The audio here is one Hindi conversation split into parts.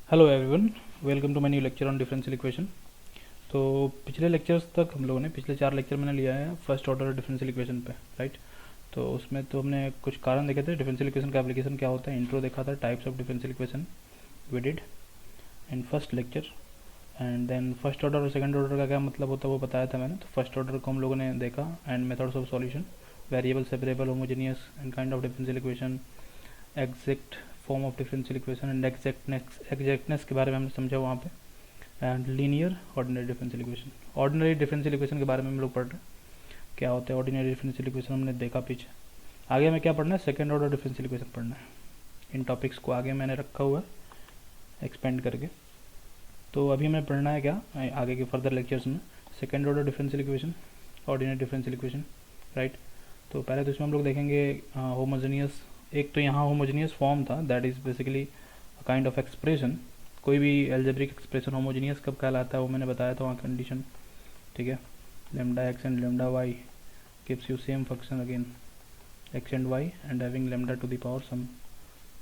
Hello everyone, welcome to my new lecture on differential equation. तो पिछले लेक्चर्स तक हम लोगों ने पिछले 4 लेक्चर मैंने लिया है फर्स्ट ऑर्डर डिफरेंशियल इक्वेशन पे, राइट। तो उसमें तो हमने कुछ कारण देखे थे, डिफरेंशियल इक्वेशन का एप्लीकेशन क्या होता है, इंट्रो देखा था, types of differential equation we did in first lecture. And then first order और सेकंड ऑर्डर का क्या मतलब होता है वो बताया था मैंने। तो फर्स्ट ऑर्डर को हम लोगों ने देखा and methods of solution, variable, separable, homogeneous and kind of differential equation, exact form of differential equation and exactness के बारे में हमने समझा वहाँ पे। And linear ordinary differential equation, ordinary differential equation के बारे में हम लोग पढ़ रहे हैं, क्या होता है ऑर्डिनरी डिफरेंशियल इक्वेशन हमने देखा पीछे। आगे हमें क्या पढ़ना है, सेकंड ऑर्डर डिफरेंशियल इक्वेशन पढ़ना है। इन टॉपिक्स को आगे मैंने रखा हुआ है एक्सपेंड करके। तो अभी हमें पढ़ना है क्या आगे के फर्दर लेक्चर्स में, second order differential equation, ordinary differential equation, right. तो पहले तो इसमें हम लोग देखेंगे होमोजेनियस। एक तो यहाँ होमोजेनियस फॉर्म था, that is basically kind of expression. कोई भी एल्जेब्रिक एक्सप्रेशन होमोजेनियस कब कहलाता है वो मैंने बताया था वहाँ कंडीशन, ठीक है। Lambda x and lambda y gives you same function again x and y and having lambda to the power some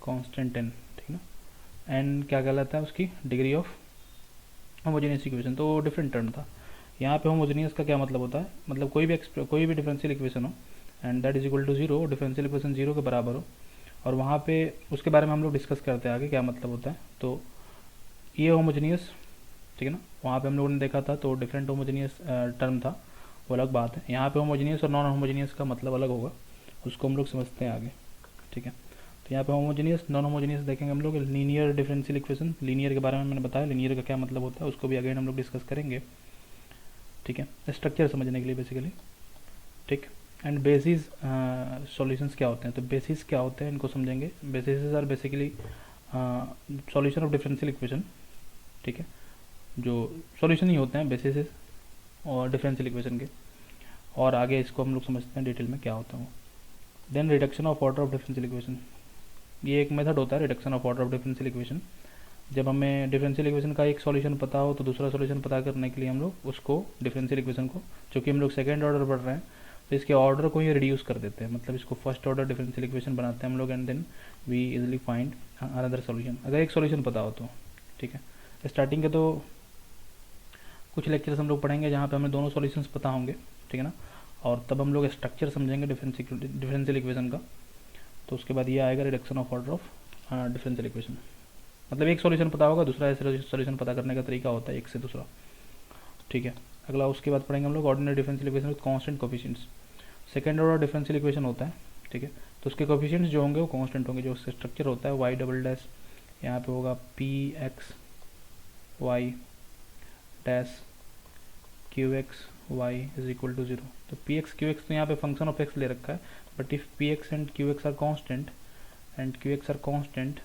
constant n, ठीक है ना। एन क्या कहलाता है, उसकी डिग्री ऑफ होमोजेनियस इक्वेशन। तो डिफरेंट टर्म था। यहाँ पे होमोजेनियस का क्या मतलब होता है, मतलब कोई भी डिफरेंशियल इक्वेशन हो and that is equal to zero, differential equation zero के बराबर हो, और वहाँ पे उसके बारे में हम लोग डिस्कस करते हैं आगे क्या मतलब होता है। तो ये होमोजेनियस, ठीक है ना, वहाँ पे हम लोगों ने देखा था। तो डिफरेंट होमोजेनियस टर्म था, वो अलग बात है। यहाँ पे होमोजेनियस और नॉन होमोजेनियस का मतलब अलग होगा, उसको हम लोग समझते हैं आगे, ठीक है। तो यहाँ पे होमोजेनियस नॉन होमोजेनियस देखेंगे हम लोग। लीनियर डिफरेंशियल इक्वेशन, लीनियर के बारे में मैंने बताया, लीनियर का क्या मतलब होता है उसको भी अगेन हम लोग डिस्कस करेंगे, ठीक है, स्ट्रक्चर समझने के लिए बेसिकली, ठीक। एंड बेसिस सॉल्यूशंस क्या होते हैं, तो बेसिस क्या होते हैं इनको समझेंगे। Basis are basically solution of differential equation, ठीक है, जो सॉल्यूशन ही होते हैं बेसिस और डिफरेंशियल इक्वेशन के। और आगे इसको हम लोग समझते हैं डिटेल में क्या होता है। Then reduction of order of differential equation, ये एक मेथड होता है reduction of order of differential equation. जब हमें डिफरेंशियल इक्वेशन का एक सॉल्यूशन पता हो तो दूसरा सॉल्यूशन पता करने के लिए हम लोग उसको डिफरेंशियल इक्वेशन को, चूँकि हम लोग सेकेंड ऑर्डर पढ़ रहे हैं तो इसके ऑर्डर को ही रिड्यूस कर देते हैं, मतलब इसको फर्स्ट ऑर्डर डिफरेंशियल इक्वेशन बनाते हैं हम लोग and then we easily find another solution, अगर एक सॉल्यूशन पता हो तो, ठीक है। स्टार्टिंग के तो कुछ लेक्चर्स हम लोग पढ़ेंगे जहाँ पे हमें दोनों सॉल्यूशंस पता होंगे, ठीक है ना, और तब हम लोग स्ट्रक्चर समझेंगे डिफरेंशियल इक्वेशन का। तो उसके बाद ये आएगा reduction of order of differential equation, मतलब एक सॉल्यूशन पता होगा, दूसरा सॉल्यूशन पता करने का तरीका होता है एक से दूसरा, ठीक है। अगला उसके बाद पढ़ेंगे हम लोग ordinary differential equation with constant coefficients. Second order differential equation होता है, ठीक है, तो उसके कोफिशिएंट्स जो होंगे वो कांस्टेंट होंगे। जो उसका स्ट्रक्चर होता है वाई डबल डैश, यहाँ पे होगा P x Y dash Q x Y is equal to zero. तो पी एक्स क्यू एक्स तो यहाँ पे फंक्शन ऑफ एक्स ले रखा है, but if P X and Q X are constant and Q X are constant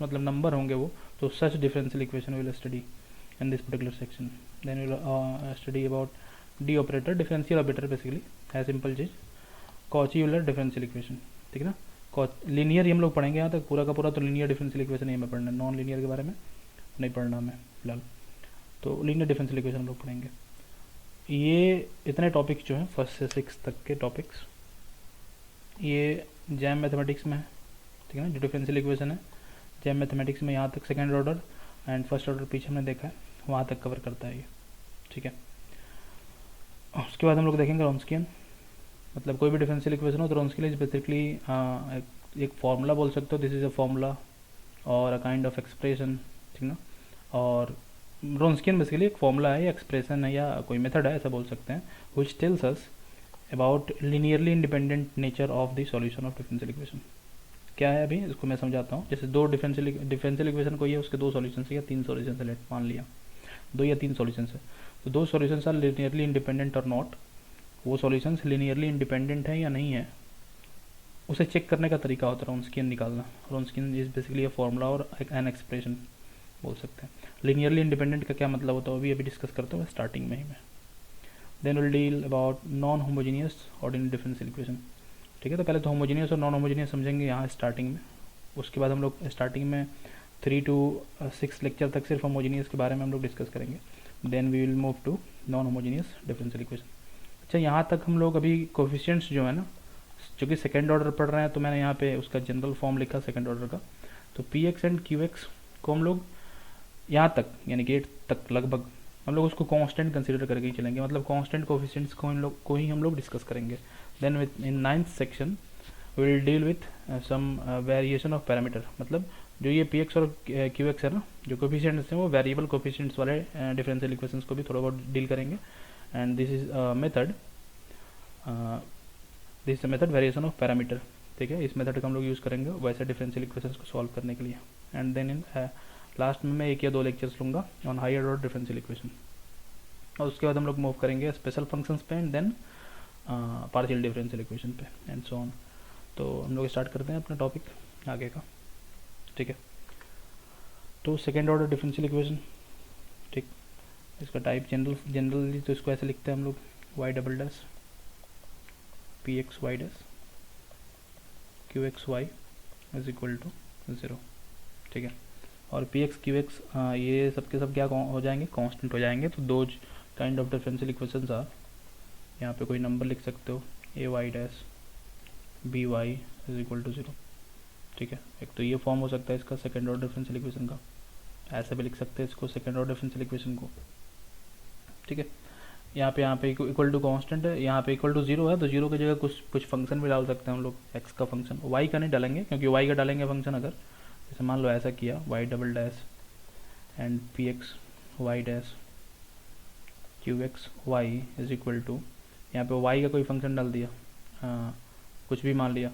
मतलब नंबर होंगे वो, तो such differential equation will study in this particular section. Then we will study about d operator, differential operator basically है सिंपल चीज, कॉची यूलर डिफरेंशियल इक्वेशन, ठीक है ना। लीनियर ही हम लोग पढ़ेंगे यहाँ तक पूरा का पूरा, तो लीनियर डिफरेंशियल इक्वेशन ही हमें पढ़ना है, नॉन लीनियर के बारे में नहीं पढ़ना हमें फिलहाल। तो लीनियर डिफरेंशियल इक्वेशन हम लोग पढ़ेंगे। ये इतने टॉपिक्स जो हैं फर्स्ट से सिक्स तक के टॉपिक्स, ये जैम मैथमेटिक्स में है, ठीक है ना। जो डिफरेंशियल इक्वेशन है जैम मैथमेटिक्स में यहाँ तक second order and first order पीछे हमने देखा है, वहाँ तक कवर करता है ये, ठीक है। उसके बाद हम लोग देखेंगे रॉन्स्कियन, मतलब कोई भी डिफरेंशियल इक्वेशन हो तो रॉन्स्कियन इज बेसिकली एक फार्मूला बोल सकते हो, दिस इज अ फार्मूला और अ काइंड ऑफ एक्सप्रेशन, ठीक ना। और रॉन्स्कियन बेसिकली एक फार्मूला है या एक्सप्रेशन है या कोई मेथड है ऐसा बोल सकते हैं, which tells us about linearly independent nature of the solution of differential equation. क्या है अभी इसको मैं समझाता हूँ। जैसे दो डिफरेंशियल इक्वेशन कोई है, उसके दो सॉल्यूशन है या तीन सॉल्यूशन है, लेट मान लिया दो या तीन सॉल्यूशन है, तो दो सॉल्यूशंस आर लीनियरली इंडिपेंडेंट और नॉट, वो सॉल्यूशंस लीनियरली इंडिपेंडेंट है या नहीं है उसे चेक करने का तरीका होता है रॉन्स्कियन निकालना। रॉन्स्कियन इज बेसिकली अ फॉर्मूला और एन एक्सप्रेशन बोल सकते हैं। लीनियरली इंडिपेंडेंट का क्या मतलब होता है वो भी अभी डिस्कस करता हूँ स्टार्टिंग में ही मैं। Then will deal about non homogeneous ordinary differential equation, ठीक है। तो पहले तो होमोजीनियस और नॉन होमोजीनियस समझेंगे यहाँ स्टार्टिंग में, उसके बाद हम लोग स्टार्टिंग में 3 to 6 लेक्चर तक सिर्फ होमोजीनियस के बारे में हम लोग डिस्कस करेंगे। Then we will move to non homogeneous differential equation. अच्छा, यहाँ तक हम लोग अभी कोफिशिएंट्स जो है ना, चूँकि सेकेंड ऑर्डर पढ़ रहे हैं तो मैंने यहाँ पे उसका जनरल फॉर्म लिखा सेकेंड ऑर्डर का। तो P X and Q x को हम लोग यहाँ तक यानी कि 8 तक लगभग हम लोग उसको कांस्टेंट कंसीडर करके ही चलेंगे, मतलब कांस्टेंट कोफिशिएंट्स को ही हम लोग डिस्कस करेंगे। Then within 9th section will deal with some variation of parameter, मतलब जो ये पी एक्स और क्यू एक्स है ना, जो कोफिशिएंट्स हैं वो वेरिएबल कोफिशिएंट्स वाले डिफरेंशियल इक्वेशंस को भी थोड़ा बहुत डील करेंगे। And this is method variation of parameter, ठीक है। इस मेथड का हम लोग यूज़ करेंगे वैसे डिफरेंशियल इक्वेशंस को सॉल्व करने के लिए। एंड देन इन लास्ट में मैं 1 या 2 लेक्चर्स लूँगा on higher order differential equation, और उसके बाद हम लोग मूव करेंगे स्पेशल फंक्शंस पे and then partial differential equation पे एंड सो ऑन। तो हम लोग स्टार्ट करते हैं अपना टॉपिक आगे का, ठीक है। तो सेकेंड ऑर्डर डिफरेंशियल इक्वेशन, ठीक, इसका टाइप जनरली तो इसको ऐसे लिखते हैं हम लोग y double dash p x Y dash Q x Y is equal to 0, ठीक है। और पी एक्स क्यू एक्स ये सब के सब क्या हो जाएंगे, कांस्टेंट हो जाएंगे। तो दो kind of differential equations are, यहाँ पे कोई नंबर लिख सकते हो A Y dash B Y is equal to 0, ठीक है। एक तो ये फॉर्म हो सकता है इसका सेकेंड ऑर्डर डिफरेंशियल इक्वेशन का, ऐसे भी लिख सकते हैं इसको सेकेंड ऑर्डर डिफरेंशियल इक्वेशन को, ठीक है। यहाँ पे इक्वल टू कांस्टेंट है, यहाँ पे इक्वल टू 0 है, तो 0 की जगह कुछ फंक्शन भी डाल सकते हैं हम लोग, एक्स का फंक्शन। वाई का नहीं डालेंगे क्योंकि वाई का डालेंगे फंक्शन अगर, जैसे मान लो ऐसा किया y double dash and p x Y dash Q x Y is equal to, यहाँ पे वाई का कोई फंक्शन डाल दिया, कुछ भी मान लिया,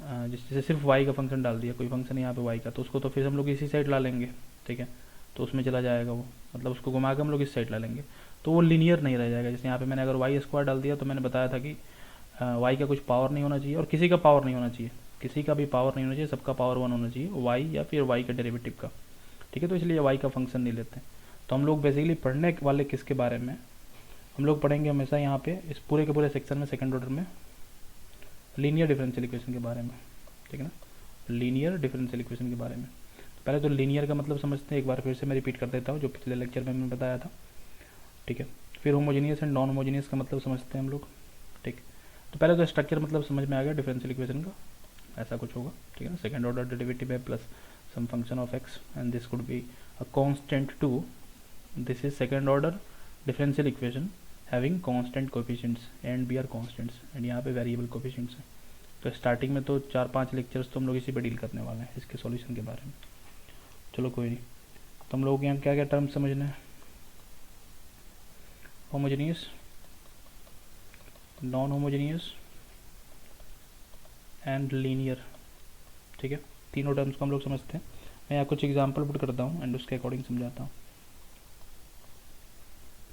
जैसे सिर्फ वाई का फंक्शन डाल दिया, कोई फंक्शन यहाँ पे वाई का, तो उसको तो फिर हम लोग इसी साइड ला लेंगे, ठीक है। तो उसमें चला जाएगा वो, मतलब उसको घुमा के हम लोग इस साइड ला लेंगे, तो वो लीनियर नहीं रह जाएगा। जैसे यहाँ पे मैंने अगर वाई स्क्वायर डाल दिया तो मैंने बताया था कि वाई का कुछ पावर नहीं होना चाहिए और किसी का पावर नहीं होना चाहिए, किसी का भी पावर नहीं होना चाहिए, सबका पावर 1 होना चाहिए, वाई या फिर वाई का डेरिवेटिव का, ठीक है। तो इसलिए वाई का फंक्शन नहीं लेते। तो हम लोग बेसिकली पढ़ने वाले किसके बारे में, हम लोग पढ़ेंगे हमेशा यहाँ पे इस पूरे के पूरे सेक्शन में सेकंड ऑर्डर में लीनियर डिफरेंशियल इक्वेशन के बारे में, ठीक है ना, लीनियर डिफरेंशियल इक्वेशन के बारे में। पहले तो लीनियर का मतलब समझते हैं, एक बार फिर से मैं रिपीट कर देता हूँ जो पिछले लेक्चर में मैंने बताया था, ठीक है। फिर होमोजीनियस एंड नॉन होमोजीनियस का मतलब समझते हैं हम लोग, ठीक। तो पहले तो स्ट्रक्चर मतलब समझ में आ गया डिफरेंशियल इक्वेशन का, ऐसा कुछ होगा, ठीक है ना। सेकंड ऑर्डर डेरिवेटिव है plus some function of x and this could be a constant too, this is second order differential equation having constant coefficients and b are constants and यहाँ पे वेरिएबल कोएफिशिएंट्स हैं। तो स्टार्टिंग में तो 4-5 लेक्चर्स तो हम लोग इसी पे डील करने वाले हैं, इसके सॉल्यूशन के बारे में। चलो कोई नहीं, तो हम लोग यहाँ क्या क्या टर्म समझना है, homogeneous, non homogeneous and linear, ठीक है। तीनों टर्म्स को हम लोग समझते हैं। मैं यहाँ कुछ एग्जांपल पुट करता हूँ एंड उसके अकॉर्डिंग समझाता हूँ।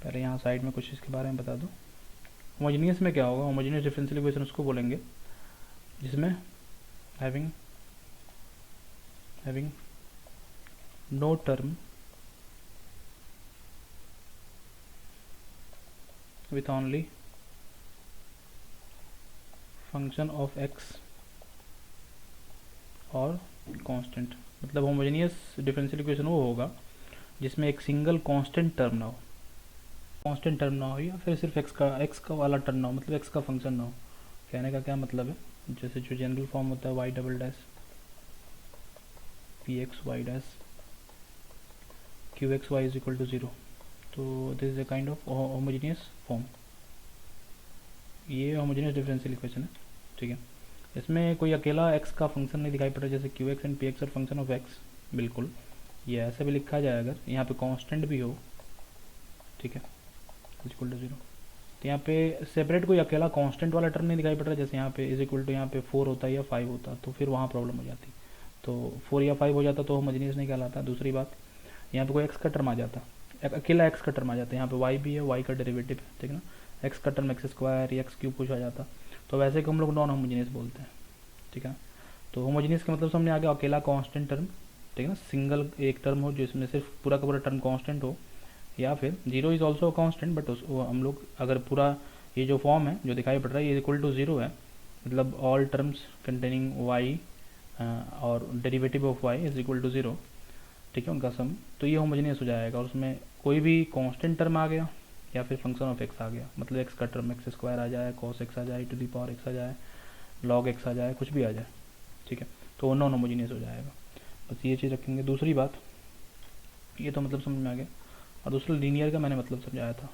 पहले यहाँ साइड में कुछ इसके बारे में बता दूँ। होमोजेनियस में क्या होगा, होमोजेनियस डिफरेंशियल इक्वेशन उसको बोलेंगे जिसमें having no term with only function of x और कांस्टेंट। मतलब होमोजेनियस डिफरेंशियल इक्वेशन वो होगा जिसमें एक सिंगल कांस्टेंट टर्म ना हो, या फिर सिर्फ एक्स का वाला टर्म ना हो, मतलब एक्स का फंक्शन ना हो। कहने का क्या मतलब है, जैसे जो जनरल फॉर्म होता है y double dash p x Y dash Q x Y is equal to 0, तो this is a kind of homogeneous form, ये होमोजेनियस डिफरेंशियल इक्वेशन है, ठीक है। इसमें कोई अकेला x का फंक्शन नहीं दिखाई पड़ रहा, जैसे q x and p x are function of x, बिल्कुल ये ऐसे भी लिखा जाए अगर यहाँ पे कांस्टेंट भी हो, ठीक है, इक्वल टू 0। तो यहाँ पे सेपरेट कोई अकेला कांस्टेंट वाला टर्म नहीं दिखाई पड़ रहा, जैसे यहाँ पे इज इक्वल टू यहाँ पे 4 होता या 5 होता, तो फिर वहाँ प्रॉब्लम हो जाती। तो 4 या 5 हो जाता तो होमोजेनियस नहीं कहलाता। दूसरी बात, यहाँ पे कोई x का टर्म आ जाता, अकेला x का टर्म आ जाता है, यहाँ पे y भी है, y का डेरिवेटिव है, ठीक है ना, एक्स का टर्म एक्स स्क्वायर या एक्स क्यूब कुछ आ जाता, तो वैसे को हम लोग नॉन होमोजेनियस बोलते हैं, ठीक है। तो होमोजेनियस का मतलब सामने आ गया अकेला कांस्टेंट टर्म, ठीक है ना, सिंगल एक टर्म हो जिसमें सिर्फ पूरा का पूरा टर्म कांस्टेंट हो, या फिर 0 इज ऑल्सो कांस्टेंट, बट हम लोग अगर पूरा ये जो फॉर्म है जो दिखाई पड़ रहा है ये इक्वल टू 0 है, मतलब ऑल टर्म्स कंटेनिंग वाई और derivative of y is equal to 0, ठीक है, उनका सम, तो ये होमोजेनियस हो जाएगा। और उसमें कोई भी कांस्टेंट टर्म आ गया या फिर फंक्शन ऑफ एक्स आ गया, मतलब एक्स का टर्म एक्स स्क्वायर आ जाए, कॉस एक्स आ जाए, टू दी पावर एक्स आ जाए, लॉग एक्स आ जाए, कुछ भी आ जाए, ठीक है, तो वो नॉन होमोजेनियस हो जाएगा। बस ये चीज़ रखेंगे। दूसरी बात, ये तो मतलब समझ में आ गया। और दूसरा लीनियर का मैंने मतलब समझाया था,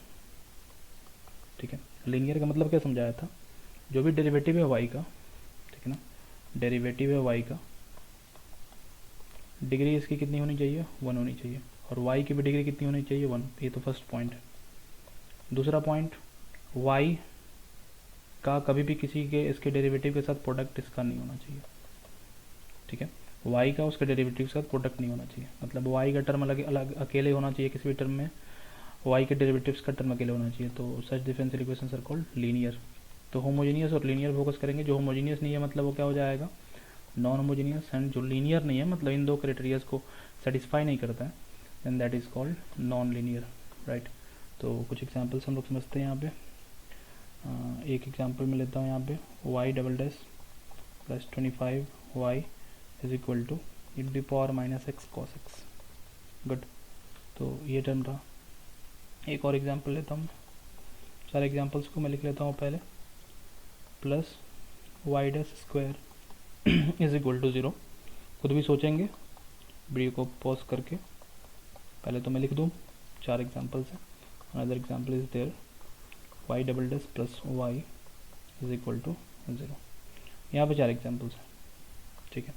ठीक है। लीनियर का मतलब क्या समझाया था, जो भी डेरिवेटिव है वाई का, ठीक है ना, डेरिवेटिव है वाई का, डिग्री इसकी कितनी होनी चाहिए, 1 होनी चाहिए, और वाई की भी डिग्री कितनी होनी चाहिए, 1। ये तो फर्स्ट पॉइंट है। दूसरा पॉइंट, वाई का कभी भी किसी के इसके डेरिवेटिव के साथ प्रोडक्ट इसका नहीं होना चाहिए, ठीक है। वाई का उसके डेरिवेटिव के साथ प्रोडक्ट नहीं होना चाहिए, मतलब वाई का टर्म अलग अलग अकेले होना चाहिए, किसी भी टर्म में वाई के डेरिवेटिव्स का टर्म अकेले होना चाहिए, तो such differential equations are called linear. तो होमोजीनियस और लीनियर फोकस करेंगे। जो होमोजीनियस नहीं है मतलब वो क्या हो जाएगा, नॉन होमोजीनियस, एंड जो लीनियर नहीं है मतलब इन दो क्राइटेरियाज को सेटिस्फाई नहीं करता है, then that is called non linear, right. तो कुछ एग्जांपल्स हम लोग समझते हैं यहाँ पे। एक एग्जांपल मैं लेता हूँ यहाँ पे, y double dash plus 25y is equal to e to the power minus x cos x. Good, तो ये टर्म रहा। एक और एग्जांपल लेता हूँ, सारे एग्जांपल्स को मैं लिख लेता हूँ पहले। Plus y dash square is equal to 0। खुद भी सोचेंगे वीडियो को पॉज करके, पहले तो मैं लिख दूँ 4 एग्जांपल्स हैं। Another example is there, y double dash plus y is equal to 0। यहाँ पे 4 एग्जांपल्स हैं, ठीक है।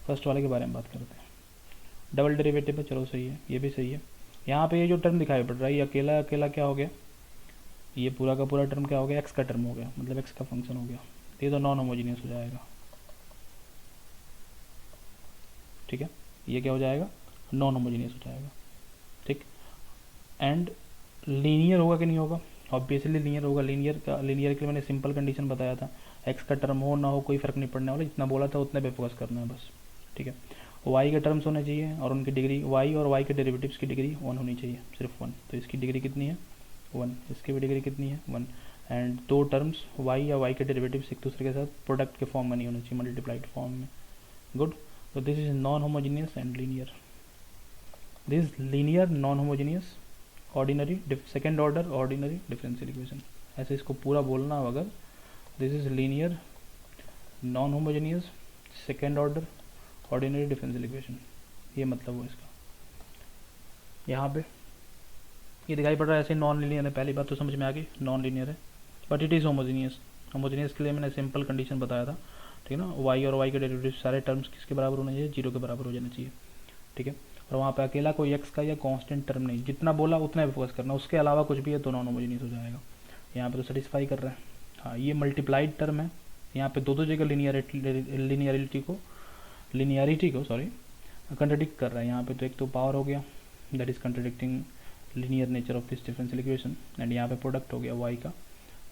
फर्स्ट वाले के बारे में बात करते हैं। डबल डेरिवेटिव है, चलो सही है, ये भी सही है। यहाँ पे ये जो टर्म दिखाई पड़ रहा है ये अकेला अकेला क्या हो गया, ये पूरा का पूरा टर्म क्या हो गया, एक्स का टर्म हो गया, मतलब एक्स का फंक्शन हो गया। ये तो नॉन होमोजीनियस हो जाएगा, ठीक है। ये क्या हो जाएगा, नॉन होमोजीनियस हो जाएगा, ठीक। एंड लीनियर होगा कि नहीं होगा, ऑब्वियसली लीनियर होगा। लीनियर के लिए मैंने सिंपल कंडीशन बताया था, एक्स का टर्म हो ना हो कोई फर्क नहीं पड़ने वाला, जितना बोला था उतने पे फोकस करना है बस, ठीक है। वाई के टर्म्स होने चाहिए और उनकी डिग्री, वाई और वाई के डेरिवेटिव्स की डिग्री 1 होनी चाहिए, सिर्फ 1। तो इसकी डिग्री कितनी है, 1, इसकी भी डिग्री कितनी है, 1। एंड दो टर्म्स वाई या वाई के डेरिवेटिव्स एक दूसरे के साथ प्रोडक्ट के फॉर्म में नहीं होने चाहिए, मल्टीप्लाइड फॉर्म में। Good, so this is non-homogeneous and linear. This is linear non-homogeneous ordinary second order ordinary differential equation, ऐसे इसको पूरा बोलना हो अगर, this is linear non-homogeneous second order ordinary differential equation, ये मतलब हो इसका। यहाँ पे ये दिखाई पड़ रहा है ऐसे नॉन लीनियर है, पहली बात तो समझ में आ गई नॉन लीनियर है, but it is homogeneous. Homogeneous के लिए मैंने सिंपल कंडीशन बताया था, ठीक है ना। वाई और वाई के डेरिवेटिव सारे टर्म्स किसके बराबर होने चाहिए, 0 के बराबर हो जाना चाहिए, ठीक है। और वहाँ पे अकेला कोई एक्स का या कांस्टेंट टर्म नहीं, जितना बोला उतना ही फोकस करना, उसके अलावा कुछ भी है तो नॉन होमोजीनियस हो जाएगा। यहाँ पे तो सेटिस्फाई कर रहा है। हाँ, ये मल्टीप्लाइड टर्म है, यहाँ पे दो जगह लीनियरिटी को सॉरी कंट्राडिक्ट कर रहा है। यहाँ पे तो एक तो पावर हो गया, that is contradicting linear nature of this differential equation, and यहाँ पे प्रोडक्ट हो गया वाई का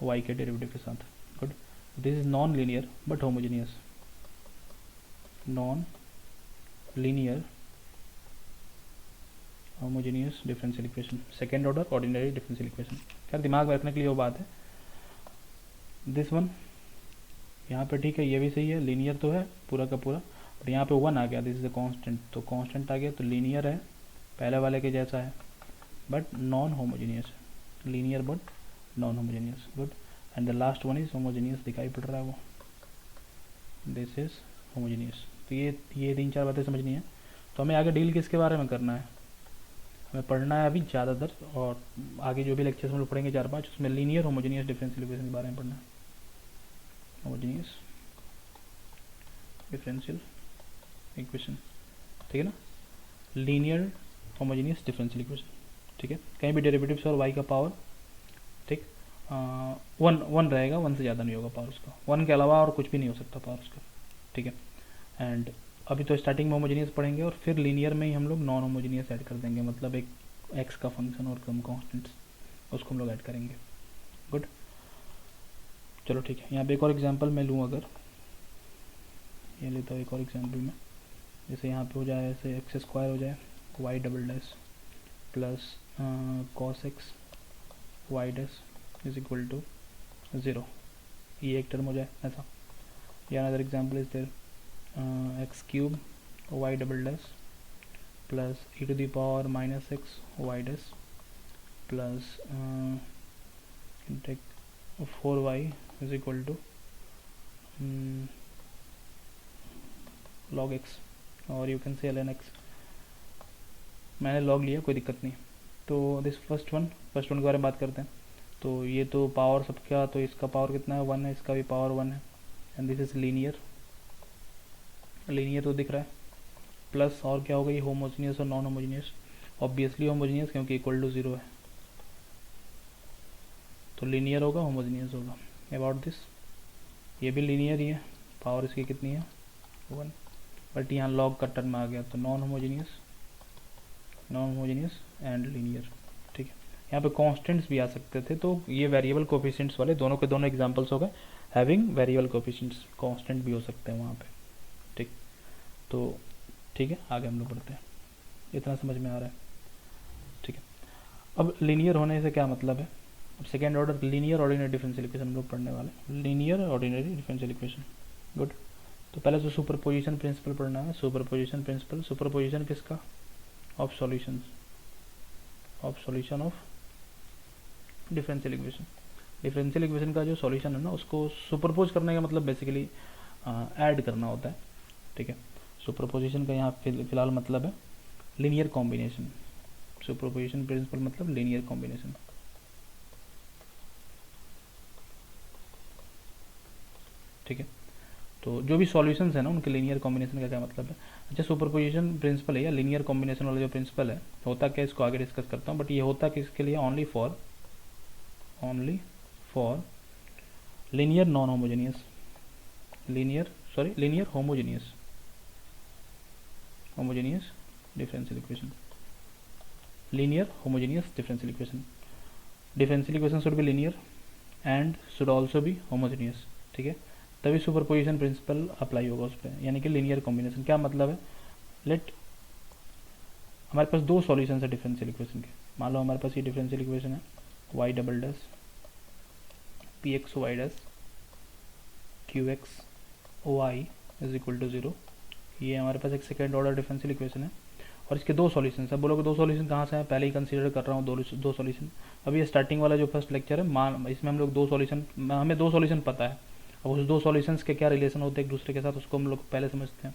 वाई के डेरिवेटिव के साथ। Good, this is non linear but homogeneous, non linear homogeneous differential equation, second order ordinary differential equation. खैर दिमाग में रखने के लिए वो बात है। दिस वन यहाँ पे ठीक है, ये भी सही है, लीनियर तो है पूरा का पूरा, बट यहाँ पे 1 आ गया, दिस इज द कांस्टेंट, तो कांस्टेंट आ गया तो लीनियर है, पहले वाले के जैसा है but non homogeneous, linear but non homogeneous. Good, and the last one is homogeneous, दिखाई पड़ रहा है वो, दिस इज होमोजीनियस। तो ये 3-4 बातें समझनी है। तो हमें आगे डील किसके बारे में करना है, हमें पढ़ना है अभी ज़्यादातर, और आगे जो भी लेक्चर्स हम लोग पढ़ेंगे 4-5, उसमें लीनियर होमोजीनियस डिफरेंशियल इक्वेशन के बारे में पढ़ना है। होमोजीनियस डिफरेंशियल इक्वेशन, ठीक है ना, लीनियर होमोजीनियस डिफरेंशियल इक्वेशन, ठीक है। कहीं भी डेरिवेटिव्स और वाई का पावर, ठीक, 1 रहेगा, 1 से ज़्यादा नहीं होगा पावर उसका, 1 के अलावा और कुछ भी नहीं हो सकता पावर उसका, ठीक है। एंड अभी तो स्टार्टिंग में होमोजीनियस पढ़ेंगे और फिर लीनियर में ही हम लोग नॉन होमोजीनियस ऐड कर देंगे, मतलब एक एक्स का फंक्शन और कम कॉन्स्टेंट्स उसको हम लोग ऐड करेंगे। गुड, चलो ठीक है। यहाँ पे एक और एग्जांपल मैं लूँ, अगर ये लेता हूँ एक और एग्जांपल में, जैसे यहाँ पे हो जाए ऐसे एक्स स्क्वायर हो जाए y double dash plus cos x Y dash is equal to 0, ये एक टर्म हो जाए ऐसा। या another example is there, x cube y double dash plus e to the power minus x Y dash plus take 4y is equal to log x, और you can say ln x, मैंने लॉग लिया, कोई दिक्कत नहीं। तो दिस फर्स्ट वन के बारे में बात करते हैं। तो ये तो पावर सबका, तो इसका पावर कितना है, 1 है, इसका भी पावर 1 है। And this is linear, linear तो दिख रहा है। प्लस और क्या होगा, ये होमोजीनियस और नॉन होमोजीनियस। ऑब्वियसली होमोजीनियस क्योंकि इक्वल टू 0 है, तो लीनियर होगा, होमोजीनियस होगा। अबाउट दिस, ये भी लीनियर ही है, पावर इसकी कितनी है, 1, बट यहाँ लॉग का टर्म आ गया, तो नॉन होमोजीनियस एंड लीनियर। ठीक है, यहाँ पे कॉन्स्टेंट्स भी आ सकते थे, तो ये वेरिएबल कोफिशिएंट्स वाले दोनों के दोनों एग्जांपल्स हो गए। हैविंग वेरिएबल कोफिशिएंट्स, कांस्टेंट भी हो सकते हैं वहाँ पे। ठीक, तो ठीक है, आगे हम लोग बढ़ते हैं। इतना समझ में आ रहा है? ठीक है, अब लीनियर होने से क्या मतलब है। अब second order linear ordinary differential equation हम लोग पढ़ने वाले, linear ordinary differential equation. Good, तो पहले तो सुपरपोजिशन प्रिंसिपल पढ़ना है। सुपरपोजिशन प्रिंसिपल, सुपरपोजिशन किसका, of solution of differential equation. Differential equation का जो सॉल्यूशन है ना, उसको सुपरपोज करने का मतलब बेसिकली ऐड करना होता है। ठीक है, सुपरपोजिशन का यहाँ फिलहाल मतलब है लीनियर कॉम्बिनेशन। सुपरपोजिशन प्रिंसिपल मतलब लीनियर कॉम्बिनेशन। ठीक है, तो जो भी सॉल्यूशंस है ना, उनके लीनियर कॉम्बिनेशन का क्या मतलब है। अच्छा, सुपरपोजिशन प्रिंसिपल है या लीनियर कॉम्बिनेशन वाला जो प्रिंसिपल है, होता क्या, इसको आगे डिस्कस करता हूँ, बट ये होता किसके लिए, only for linear non homogeneous, linear homogeneous differential equation. Linear homogeneous differential equation, differential equation should be linear and should also be homogeneous. ठीक है, तभी सुपरपोजिशन प्रिंसिपल अप्लाई होगा उस पर, यानी कि लीनियर कॉम्बिनेशन। क्या मतलब है, लेट हमारे पास दो सॉल्यूशन है डिफरेंशियल इक्वेशन के। मान लो हमारे पास ये डिफरेंशियल इक्वेशन है, y double dash p x Y dash Q x Y is equal to 0। ये हमारे पास एक सेकेंड ऑर्डर डिफरेंशियल इक्वेशन है, और इसके दो सॉल्यूशन है। बोलोगे दो सॉल्यूशन कहाँ से हैं, पहले ही कंसीडर कर रहा हूँ दो सॉल्यूशन। अभी ये स्टार्टिंग वाला जो फर्स्ट लेक्चर है, मान इसमें हम लोग हमें दो सॉल्यूशन पता है। अब उस दो सॉल्यूशंस के क्या रिलेशन होते हैं एक दूसरे के साथ, उसको हम लोग पहले समझते हैं।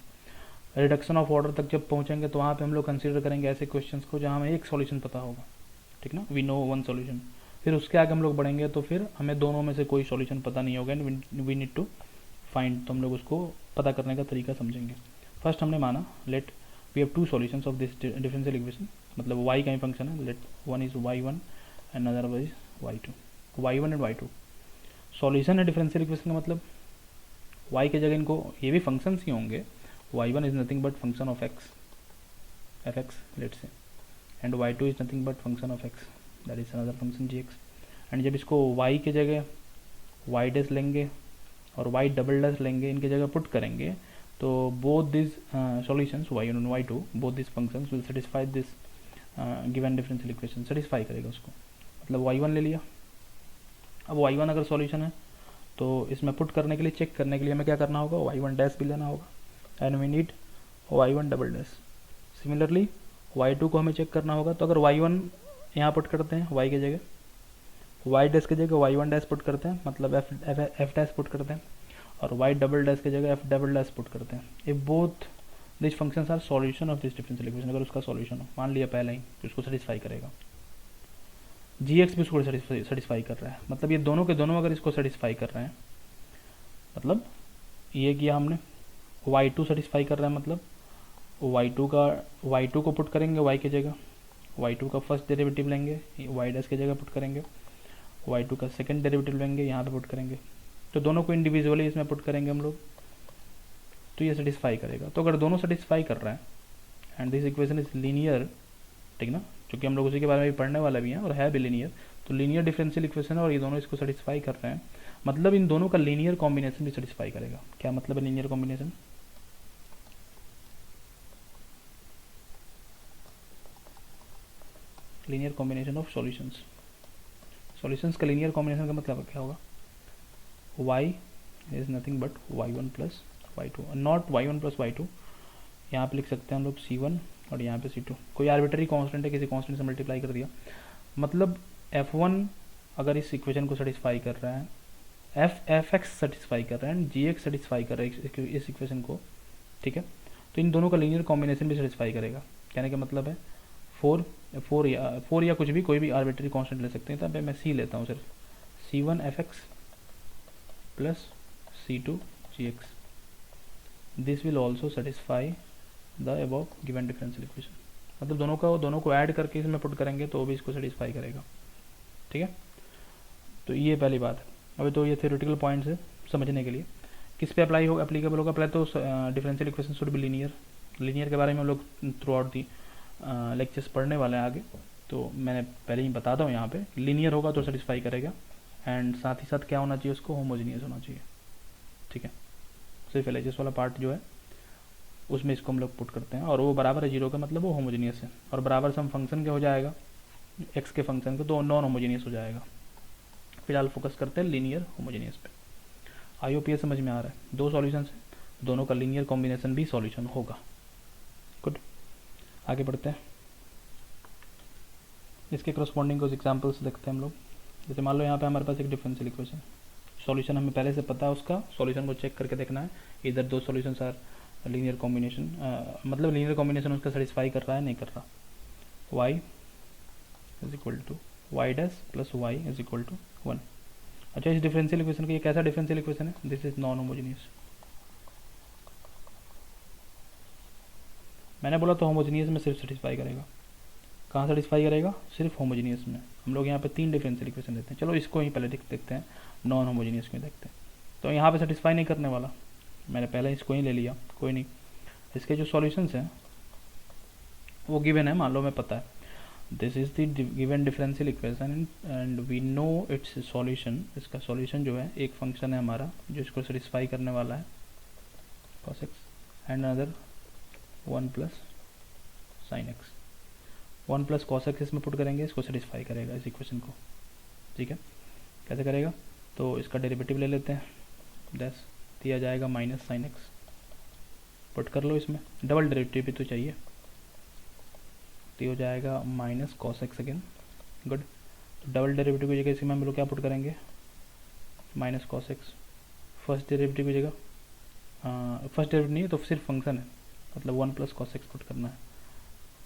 रिडक्शन ऑफ ऑर्डर तक जब पहुंचेंगे तो वहाँ पे हम लोग कंसीडर करेंगे ऐसे क्वेश्चंस को जहाँ हमें एक सॉल्यूशन पता होगा। ठीक ना, वी नो वन सॉल्यूशन। फिर उसके आगे हम लोग बढ़ेंगे तो फिर हमें दोनों में से कोई सॉल्यूशन पता नहीं होगा, and we need to find, तो हम लोग उसको पता करने का तरीका समझेंगे। फर्स्ट हमने माना, let we have two solutions of this differential equation, मतलब y का ही फंक्शन है। Let one is y1 and other is y2, y1 and y2 solution है डिफरेंशियल इक्वेशन का। मतलब y के जगह इनको, ये भी फंक्शंस ही होंगे, y1 is nothing but function of x, fx let's say, and y2 is nothing but function of x, that is another function gx। And जब इसको y के जगह y डैश लेंगे और y डबल डैश लेंगे, इनके जगह पुट करेंगे, तो both this solutions y1 and y2, both this functions will satisfy this given differential equation, satisfy करेगा उसको। मतलब y1 ले लिया, अब y1 अगर सॉल्यूशन है तो इसमें पुट करने के लिए, चेक करने के लिए हमें क्या करना होगा, y1 डैश भी लेना होगा, and we need y1 double dash. Similarly y2 को हमें चेक करना होगा, तो अगर y1 यहाँ पुट करते हैं y के जगह, y डैश की जगह y1 डैश पुट करते हैं, मतलब f डैश पुट करते हैं, और y डबल डैश की जगह f डबल डैश पुट करते हैं। ये both this functions are solution of this differential equation. अगर उसका सॉल्यूशन हो, मान लिया पहले ही, तो उसको सेटिस्फाई करेगा। gx भी उसको सेटिस्फाई कर रहा है, मतलब ये दोनों के दोनों अगर इसको सेटिस्फाई कर रहे हैं, मतलब ये किया हमने, y2 सेटिस्फाई कर रहा है, मतलब y2 को पुट करेंगे y की जगह, y2 का फर्स्ट डेरिवेटिव लेंगे, y डैश की जगह पुट करेंगे, y2 का सेकंड डेरिवेटिव लेंगे, यहाँ पे पुट करेंगे, तो दोनों को इंडिविजुअली इसमें पुट करेंगे हम लोग, तो ये सेटिस्फाई करेगा। तो अगर दोनों सेटिस्फाई कर रहा है and this equation is linear, ठीक ना, क्योंकि हम लोग उसी के बारे में भी पढ़ने वाला भी हैं और है भी लीनियर, तो लीनियर डिफरेंशियल इक्वेशन है और ये दोनों इसको सेटिस्फाई कर रहे हैं, मतलब इन दोनों का लीनियर कॉम्बिनेशन भी सेटिस्फाई करेगा। क्या मतलब है linear combination, linear combination of solutions का लीनियर कॉम्बिनेशन का मतलब क्या होगा, y is nothing but y1 plus y2, not y1 plus y2, यहाँ पे लिख सकते हैं हम लोग c1 और यहाँ पे c2, कोई आर्बिट्ररी कांस्टेंट है, किसी कांस्टेंट से मल्टीप्लाई कर दिया, मतलब f1 अगर इस इक्वेशन को सेटिस्फाई कर रहा है, fx सेटिस्फाई कर रहा है एंड gx सेटिस्फाई कर रहा है इस इक्वेशन को, ठीक है, तो इन दोनों का लीनियर कॉम्बिनेशन भी सेटिस्फाई करेगा। कहने का मतलब है फोर या कुछ भी, कोई भी आर्बिट्री कांस्टेंट ले सकते हैं। तब मैं सी लेता हूँ सिर्फ, C1 fx plus C2 gx, this will also satisfy the above given differential equation. मतलब दोनों को ऐड करके इसमें पुट करेंगे तो वो भी इसको सेटिस्फाई करेगा। ठीक है, तो ये पहली बात है। अभी तो ये थ्योरेटिकल पॉइंट्स है समझने के लिए। किस पे अप्लाई होगा, एप्लीकेबल होगा? पहले तो differential equation should be linear. Linear के बारे में हम लोग थ्रू आउट दी लेक्चर्स पढ़ने वाले हैं आगे, तो मैंने पहले ही बताता हूँ यहाँ पे। लीनियर होगा तो सेटिस्फाई करेगा, एंड साथ ही साथ क्या होना चाहिए उसको, होमोजीनियस होना चाहिए। ठीक है, सिर्फ एलएचएस वाला पार्ट जो है उसमें इसको हम लोग पुट करते हैं, और वो बराबर है जीरो का, मतलब वो होमोजीनियस है। और बराबर सम फंक्शन के हो जाएगा एक्स के फंक्शन के, तो नॉन होमोजीनियस हो जाएगा। फिलहाल फोकस करते हैं लीनियर होमोजीनियस पे। आईओपीएस समझ में आ रहा है? दो सॉल्यूशन है, दोनों का लीनियर कॉम्बिनेशन भी सॉल्यूशन होगा। गुड, आगे बढ़ते हैं। इसके करस्पॉन्डिंग कुछ एग्जांपल्स देखते हैं हम लोग। जैसे मान लो यहाँ पे हमारे पास एक डिफरेंशियल इक्वेशन, सॉल्यूशन हमें पहले से पता है उसका, सॉल्यूशन को चेक करके देखना है इधर दो सॉल्यूशंस आर लीनियर कॉम्बिनेशन, मतलब लीनियर कॉम्बिनेशन उसका सेटिस्फाई कर रहा है नहीं कर रहा। y is equal to y dash plus y is equal to 1। अच्छा, इस डिफरेंशियल इक्वेशन का ये कैसा डिफरेंशियल इक्वेशन है? This is non homogeneous. मैंने बोला तो होमोजीनियस में सिर्फ सेटिस्फाई करेगा। कहाँ सेटिस्फाई करेगा? सिर्फ होमोजीनियस में। हम लोग यहाँ पे 3 डिफरेंशियल इक्वेशन देते हैं, चलो इसको ही पहले देखते हैं, नॉन होमोजीनियस में देखते हैं। तो यहाँ पे सेटिस्फाई नहीं करने वाला, मैंने पहले इसको ही ले लिया, कोई नहीं। इसके जो सॉल्यूशंस हैं वो गिवन है, मान लो मैं पता है this is the given differential equation and we know its solution. इसका सॉल्यूशन जो है एक फंक्शन है हमारा जो इसको सेटिस्फाई करने वाला है cos x and another 1 plus sine x. 1 plus cos x इसमें पुट करेंगे, इसको सेटिस्फाई करेगा इस इक्वेशन को। ठीक है, कैसे करेगा? तो इसका डेरिवेटिव ले लेते हैं, दैस दिया जाएगा माइनस साइन एक्स, पुट कर लो इसमें, डबल डेरिवेटिव भी तो चाहिए, तो हो जाएगा minus cos x again. Good, तो डबल डेरिवेटिव की जगह इसमें हम लोग क्या पुट करेंगे? Minus cos x. First derivative की जगह फर्स्ट डेरिवेटिव नहीं है तो सिर्फ फंक्शन है, मतलब 1 प्लस कॉस एक्स पुट करना है,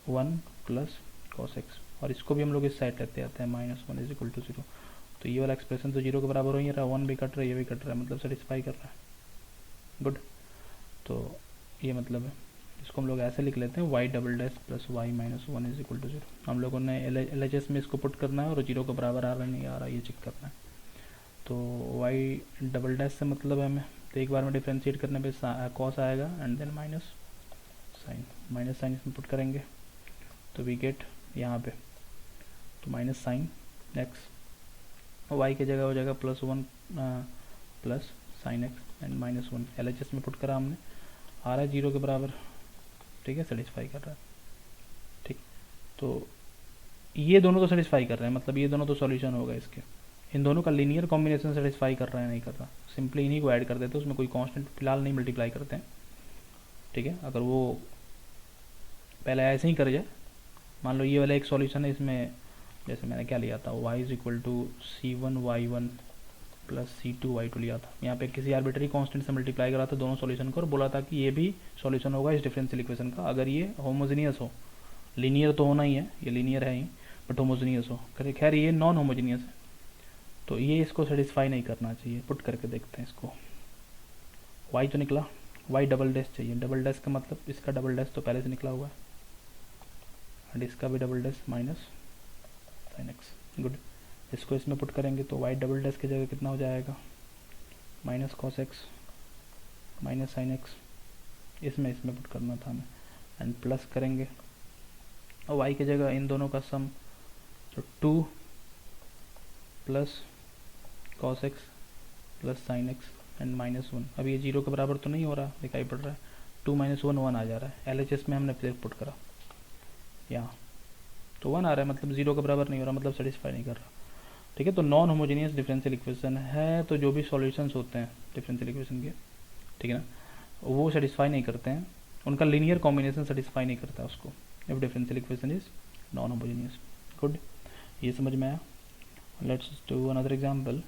1 प्लस कॉस एक्स। और इसको भी हम लोग इस साइड लेते आते हैं, -1 इज इक्वल टू 0। तो ये वाला एक्सप्रेशन तो 0 के बराबर हो ही रहा है, 1 भी कट रहा है, ये भी कट रहा है, मतलब सेटिस्फाई कर रहा है। गुड, तो ये मतलब है, इसको हम लोग ऐसे लिख लेते हैं y double dash plus y minus 1 is equal to 0। हम लोगों ने LHS में इसको पुट करना है और 0 के बराबर आ रहा है नहीं आ रहा ये चेक करना है। तो y डबल डैश से मतलब है हमें, तो एक बार में डिफ्रेंशिएट करने पे कॉस आएगा एंड देन माइनस साइन इसमें पुट करेंगे, तो वी गेट यहाँ पे तो माइनस साइन एक्स, वाई की जगह हो जाएगा +1 plus sign x and -1। LHS में पुट करा हमने, आ रहा है 0 के बराबर। ठीक है, सेटिस्फाई कर रहा है। ठीक, तो ये दोनों तो सेटिस्फाई कर रहे हैं, मतलब ये दोनों तो सॉल्यूशन होगा इसके। इन दोनों का लीनियर कॉम्बिनेशन सेटिस्फाई कर रहा है नहीं कर रहा, सिंपली इन्हीं को ऐड कर देते हैं, उसमें कोई कांस्टेंट फिलहाल नहीं मल्टीप्लाई करते हैं। ठीक है, अगर वो पहले ऐसे ही कर जाए, मान लो ये वाला एक सॉल्यूशन है, इसमें जैसे मैंने क्या लिया था y is equal to C1y1 plus C2y2 लिया था, यहाँ पे किसी आर्बिट्री कांस्टेंट से मल्टीप्लाई करा था दोनों सॉल्यूशन को और बोला था कि ये भी सॉल्यूशन होगा इस डिफरेंशियल इक्वेशन का अगर ये होमोजीनियस हो। लीनियर तो होना ही है, ये लीनियर है ही, बट होमोजीनियस हो। खैर ये नॉन होमोजीनियस है, तो ये इसको सेटिस्फाई नहीं करना चाहिए। पुट करके देखते हैं इसको, y तो निकला, y डबल डैश चाहिए। डबल डैश का मतलब इसका डबल डैश तो पहले से निकला हुआ है एंड इसका भी double dash minus sine x. Good, इसको इसमें पुट करेंगे तो y डबल डैश की जगह कितना हो जाएगा? Minus cos x minus sine x, इसमें पुट करना था हमें, एंड प्लस करेंगे और y की जगह इन दोनों का सम, तो 2 plus cos x plus sign x and -1। अब ये 0 के बराबर तो नहीं हो रहा, दिखाई पड़ रहा है, 2 - 1 1 आ जा रहा है। LHS में हमने फिर पुट करा यहाँ, तो 1 आ रहा है, मतलब 0 के बराबर नहीं हो रहा, मतलब सेटिस्फाई नहीं कर रहा। ठीक है, तो नॉन होमोजीनियस डिफरेंशियल इक्वेशन है, तो जो भी सॉल्यूशंस होते हैं डिफरेंशियल इक्वेशन के, ठीक है ना, वो सेटिस्फाई नहीं करते हैं, उनका लीनियर कॉम्बिनेशन सेटिस्फाई नहीं करता उसको, if differential equation is non homogeneous. Good, ये समझ में आया। Let's do another example.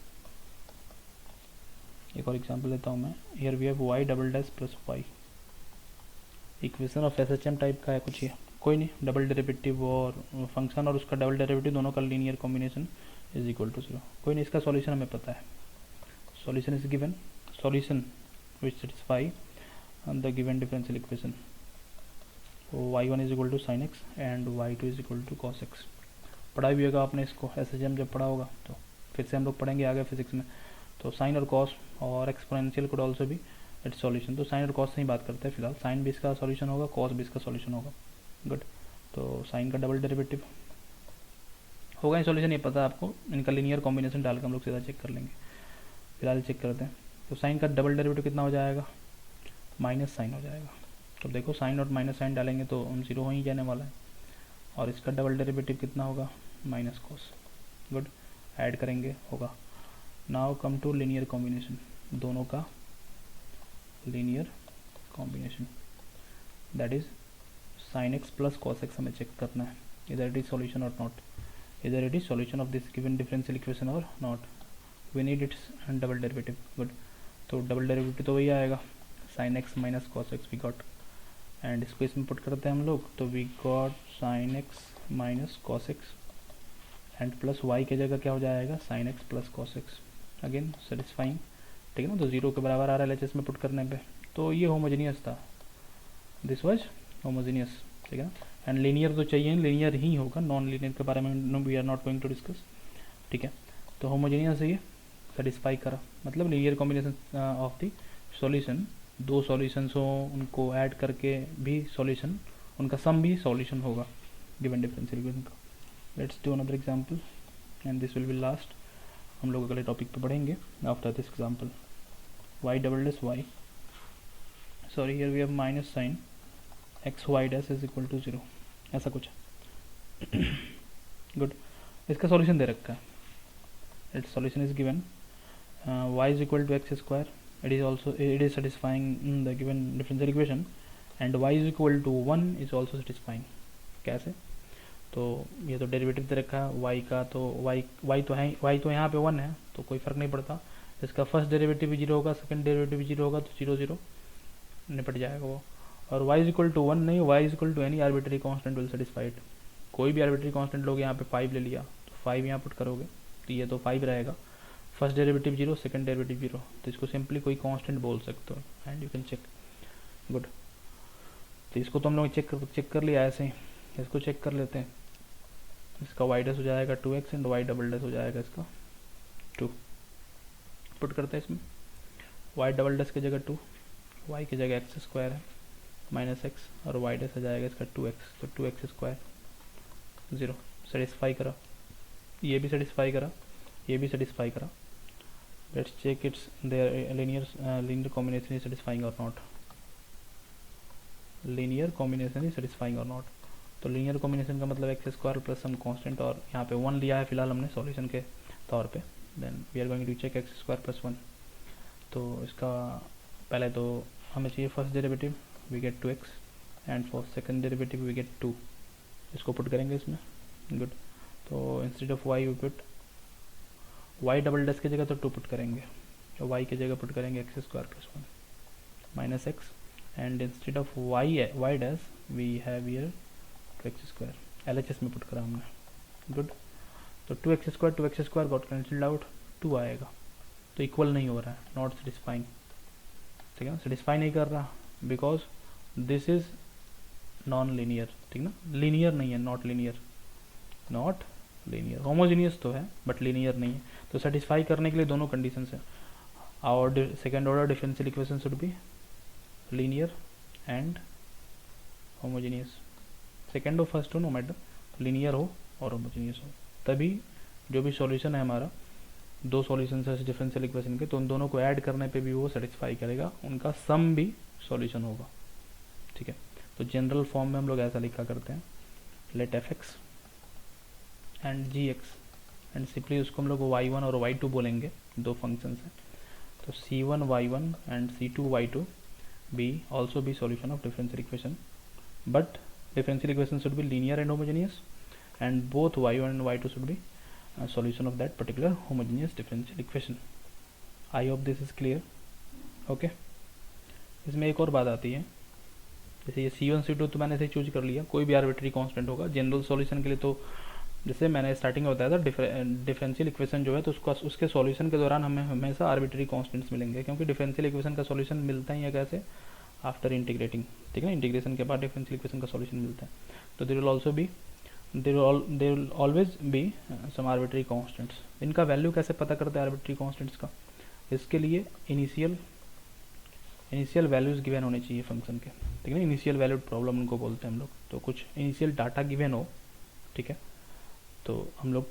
एक और एग्जांपल लेता हूँ मैं। Here we have y double dash plus y, equation of SHM type का है कुछ, ये कोई नहीं, डबल डेरिवेटिव और फंक्शन और उसका डबल डेरिवेटिव दोनों का linear combination is equal to 0। कोई नहीं, इसका सॉल्यूशन हमें पता है। Solution is given, solution which satisfy the given differential equation. y1 is equal to sine x and y2 is equal to cos x. पढ़ा भी होगा आपने इसको, ऐसे जब पढ़ा होगा तो फिर से हम लोग पढ़ेंगे आगे फिजिक्स में। तो साइन और कॉस और एक्सपोनेंशियल कुड ऑल्सो भी इट्स सॉल्यूशन। तो साइन और कॉस से ही बात करते हैं फिलहाल। साइन भी इसका सॉल्यूशन होगा, कॉस भी इसका सॉल्यूशन होगा। गुड। तो साइन का डबल डेरिवेटिव होगा, सॉल्यूशन ये पता है आपको, इनका लीनियर कॉम्बिनेशन डालकर हम लोग सीधा चेक कर लेंगे। फिलहाल चेक करते हैं। तो साइन का डबल डेरिवेटिव कितना हो जाएगा, माइनस साइन हो जाएगा। तो देखो साइन और माइनस साइन डालेंगे तो हम 0 हो ही जाने वाला है। और इसका डबल डेरिवेटिव कितना होगा, माइनस कॉस। गुड, ऐड करेंगे होगा। Now come to linear combination, दोनों का linear combination, that is sine x plus cos X हमें चेक करना है, इधर इट इज सॉल्यूशन और नॉट, इधर it is solution of this given differential equation और not. We need its double derivative. Good, तो डबल डेरिवेटिव तो वही आएगा, sine x minus cos X we got, and इसको इसमें पुट करते हैं हम लोग। तो we got sine x minus cos x and plus y की जगह क्या हो जाएगा, sine x plus cos x. Again satisfying, ठीक है ना। तो 0 के बराबर आ रहा है LHS में पुट करने पे। तो ये होमोजीनियस था, दिस वाज होमोजीनियस, ठीक है ना। एंड लीनियर तो चाहिए, लीनियर ही होगा, नॉन लीनियर के बारे में we are not going to discuss, ठीक है। तो होमोजीनियस ये सेटिस्फाई करा, मतलब linear combination of the solution. दो सॉल्यूशंस हो, उनको ऐड करके भी सॉल्यूशन, उनका सम भी सॉल्यूशन होगा गिवन डिफरेंशियल इक्वेशन का। Let's do another example and this will be last. हम लोग अगले टॉपिक पे पढ़ेंगे after this example. y double dash y, sorry here we have minus sine x Y dash is equal to 0, ऐसा कुछ। गुड, इसका सॉल्यूशन दे रखा है, it's solution is given y is equal to x square, it is satisfying the given differential equation, and y is equal to 1 is also satisfying। कैसे, तो ये तो डेरिवेटिव दे रखा है y का, तो y तो है, y तो यहाँ पे 1 है, तो कोई फ़र्क नहीं पड़ता। इसका फर्स्ट डेरिवेटिव भी 0 होगा, सेकंड डेरिवेटिव भी 0 होगा, तो 0 0 निपट जाएगा वो। और y is equal to 1 नहीं, y is equal to any arbitrary constant will satisfy it। कोई भी arbitrary constant लोगे, यहाँ पे 5 ले लिया तो 5 यहाँ पुट करोगे तो ये तो 5 रहेगा। फर्स्ट डेरिवेटिव 0, सेकंड डेरिवेटिव 0, तो इसको सिंपली कोई कांस्टेंट बोल सकते हो and you can check. Good, तो इसको तो हम लोग चेक कर लिया ऐसे ही, इसको चेक कर लेते हैं। इसका y डैश हो जाएगा 2x and y double dash हो जाएगा इसका 2। पुट करते हैं इसमें, y डबल डैश की जगह 2, y की जगह एक्स स्क्वायर है माइनस एक्स, और y डैश हो जाएगा इसका 2x, तो 2x स्क्वायर 0। सेटिस्फाई करा, ये भी सेटिस्फाई करा, ये भी सेटिस्फाई करा। Let's check its their linear combination is satisfying और not, linear combination is satisfying और नॉट। तो लीनियर कॉम्बिनेशन का मतलब X square plus some constant, और यहाँ पे 1 लिया है फिलहाल हमने सॉल्यूशन के तौर पे। Then we are going to check x square plus 1। तो इसका पहले तो हमें चाहिए first derivative, we get 2x, and for second derivative we get 2। इसको पुट करेंगे इसमें। गुड, तो instead of y we put y double dash की जगह तो 2 पुट करेंगे, तो y की जगह पुट करेंगे x square plus 1 minus x, and instead of y dash we have here 2x square. LHS में पुट करा हमने। गुड, तो 2x square got cancelled out, 2 आएगा, तो इक्वल नहीं हो रहा है, नॉट सेटिस्फाइंग, ठीक है ना। सेटिस्फाई नहीं कर रहा because this is non linear, ठीक ना, लीनियर नहीं है, not linear, not linear. Homogeneous तो है बट लीनियर नहीं है। तो सेटिस्फाई करने के लिए दोनों कंडीशंस है, और second order differential equation should be linear and homogeneous. Second हो फर्स्ट हो नो मैटर, लीनियर हो और होमोजीनियस हो, तभी जो भी सॉल्यूशन है हमारा, दो सॉल्यूशन है इस डिफरेंशियल इक्वेशन के, तो उन दोनों को ऐड करने पे भी वो सेटिस्फाई करेगा, उनका सम भी सॉल्यूशन होगा, ठीक है। तो जनरल फॉर्म में हम लोग ऐसा लिखा करते हैं, let f x and g x, and simply उसको हम लोग y1 और y2 बोलेंगे, दो फंक्शंस हैं। तो c1 y1 and c2 y2 be also be solution of differential equation, but differential equation should be linear and homogeneous, and both y1 and y2 should be a solution of that particular homogeneous differential equation. I hope this is clear. Okay, इसमें एक और बात आती है जैसे ये C1 C2 तो मैंने ऐसे चूज कर लिया, कोई भी आर्बिट्री कांस्टेंट होगा। जनरल सॉल्यूशन के लिए तो जैसे मैंने स्टार्टिंग में बताया था, डिफरेंशियल इक्वेशन जो है तो उसके सॉल्यूशन के दौरान हमें हमेशा आर्बिट्री कांस्टेंट्स मिलेंगे, क्योंकि डिफरेंशियल इक्वेशन का सॉल्यूशन मिलता ही है कैसे, आफ्टर इंटीग्रेटिंग, ठीक है ना, इंटीग्रेशन के बाद डिफरेंशियल इक्वेशन का सॉल्यूशन मिलता है। तो there will always be some arbitrary constants. इनका वैल्यू कैसे पता करते हैं आर्बिट्री कांस्टेंट्स का, इसके लिए इनिशियल वैल्यूज गिवन होने चाहिए फंक्शन के, ठीक है ना, इनिशियल वैल्यूड प्रॉब्लम उनको बोलते हैं हम लोग। तो कुछ इनिशियल डाटा गिवन हो, ठीक है, तो हम लोग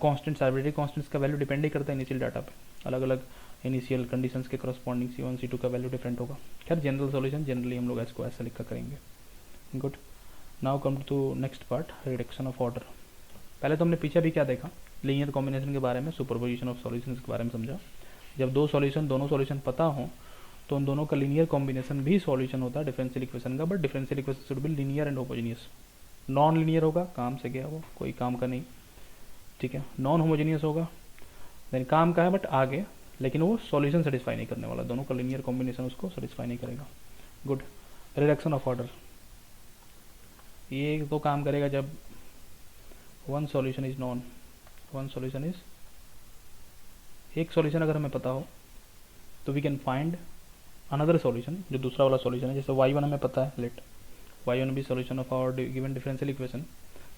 कांस्टेंट्स, आर्बिट्री कांस्टेंट्स का वैल्यू डिपेंड ही करता है इनिशियल डाटा पे। अलग अलग इनिशियल कंडीशंस के करस्पॉन्डिंग C1 C2 का वैल्यू डिफरेंट होगा। खैर जनरल सॉल्यूशन जनरली हम लोग इसको ऐसा लिखा करेंगे। Good, now come to next part, reduction of order. पहले तो हमने पीछे भी क्या देखा, लीनियर कॉम्बिनेशन के बारे में, सुपरपोजिशन ऑफ सॉल्यूशंस के बारे में समझा। जब दोनों सॉल्यूशन पता हो तो उन दोनों का लीनियर कॉम्बिनेशन भी सॉल्यूशन होता है डिफरेंशियल इक्वेशन का, but differential equation should be linear and homogeneous. Non linear होगा, काम से गया वो, कोई काम का नहीं, ठीक है। नॉन होमोजेनियस होगा, देन काम का है बट आगे, लेकिन वो सॉल्यूशन सेटिस्फाई नहीं करने वाला, दोनों का लीनियर कॉम्बिनेशन उसको सेटिस्फाई नहीं करेगा। गुड, रिडक्शन ऑफ ऑर्डर, ये तो काम करेगा जब वन सॉल्यूशन इज नॉन, एक सॉल्यूशन अगर हमें पता हो तो we can find another solution, जो दूसरा वाला सॉल्यूशन है। जैसे y1 हमें पता है, late y1 be solution of our given differential equation,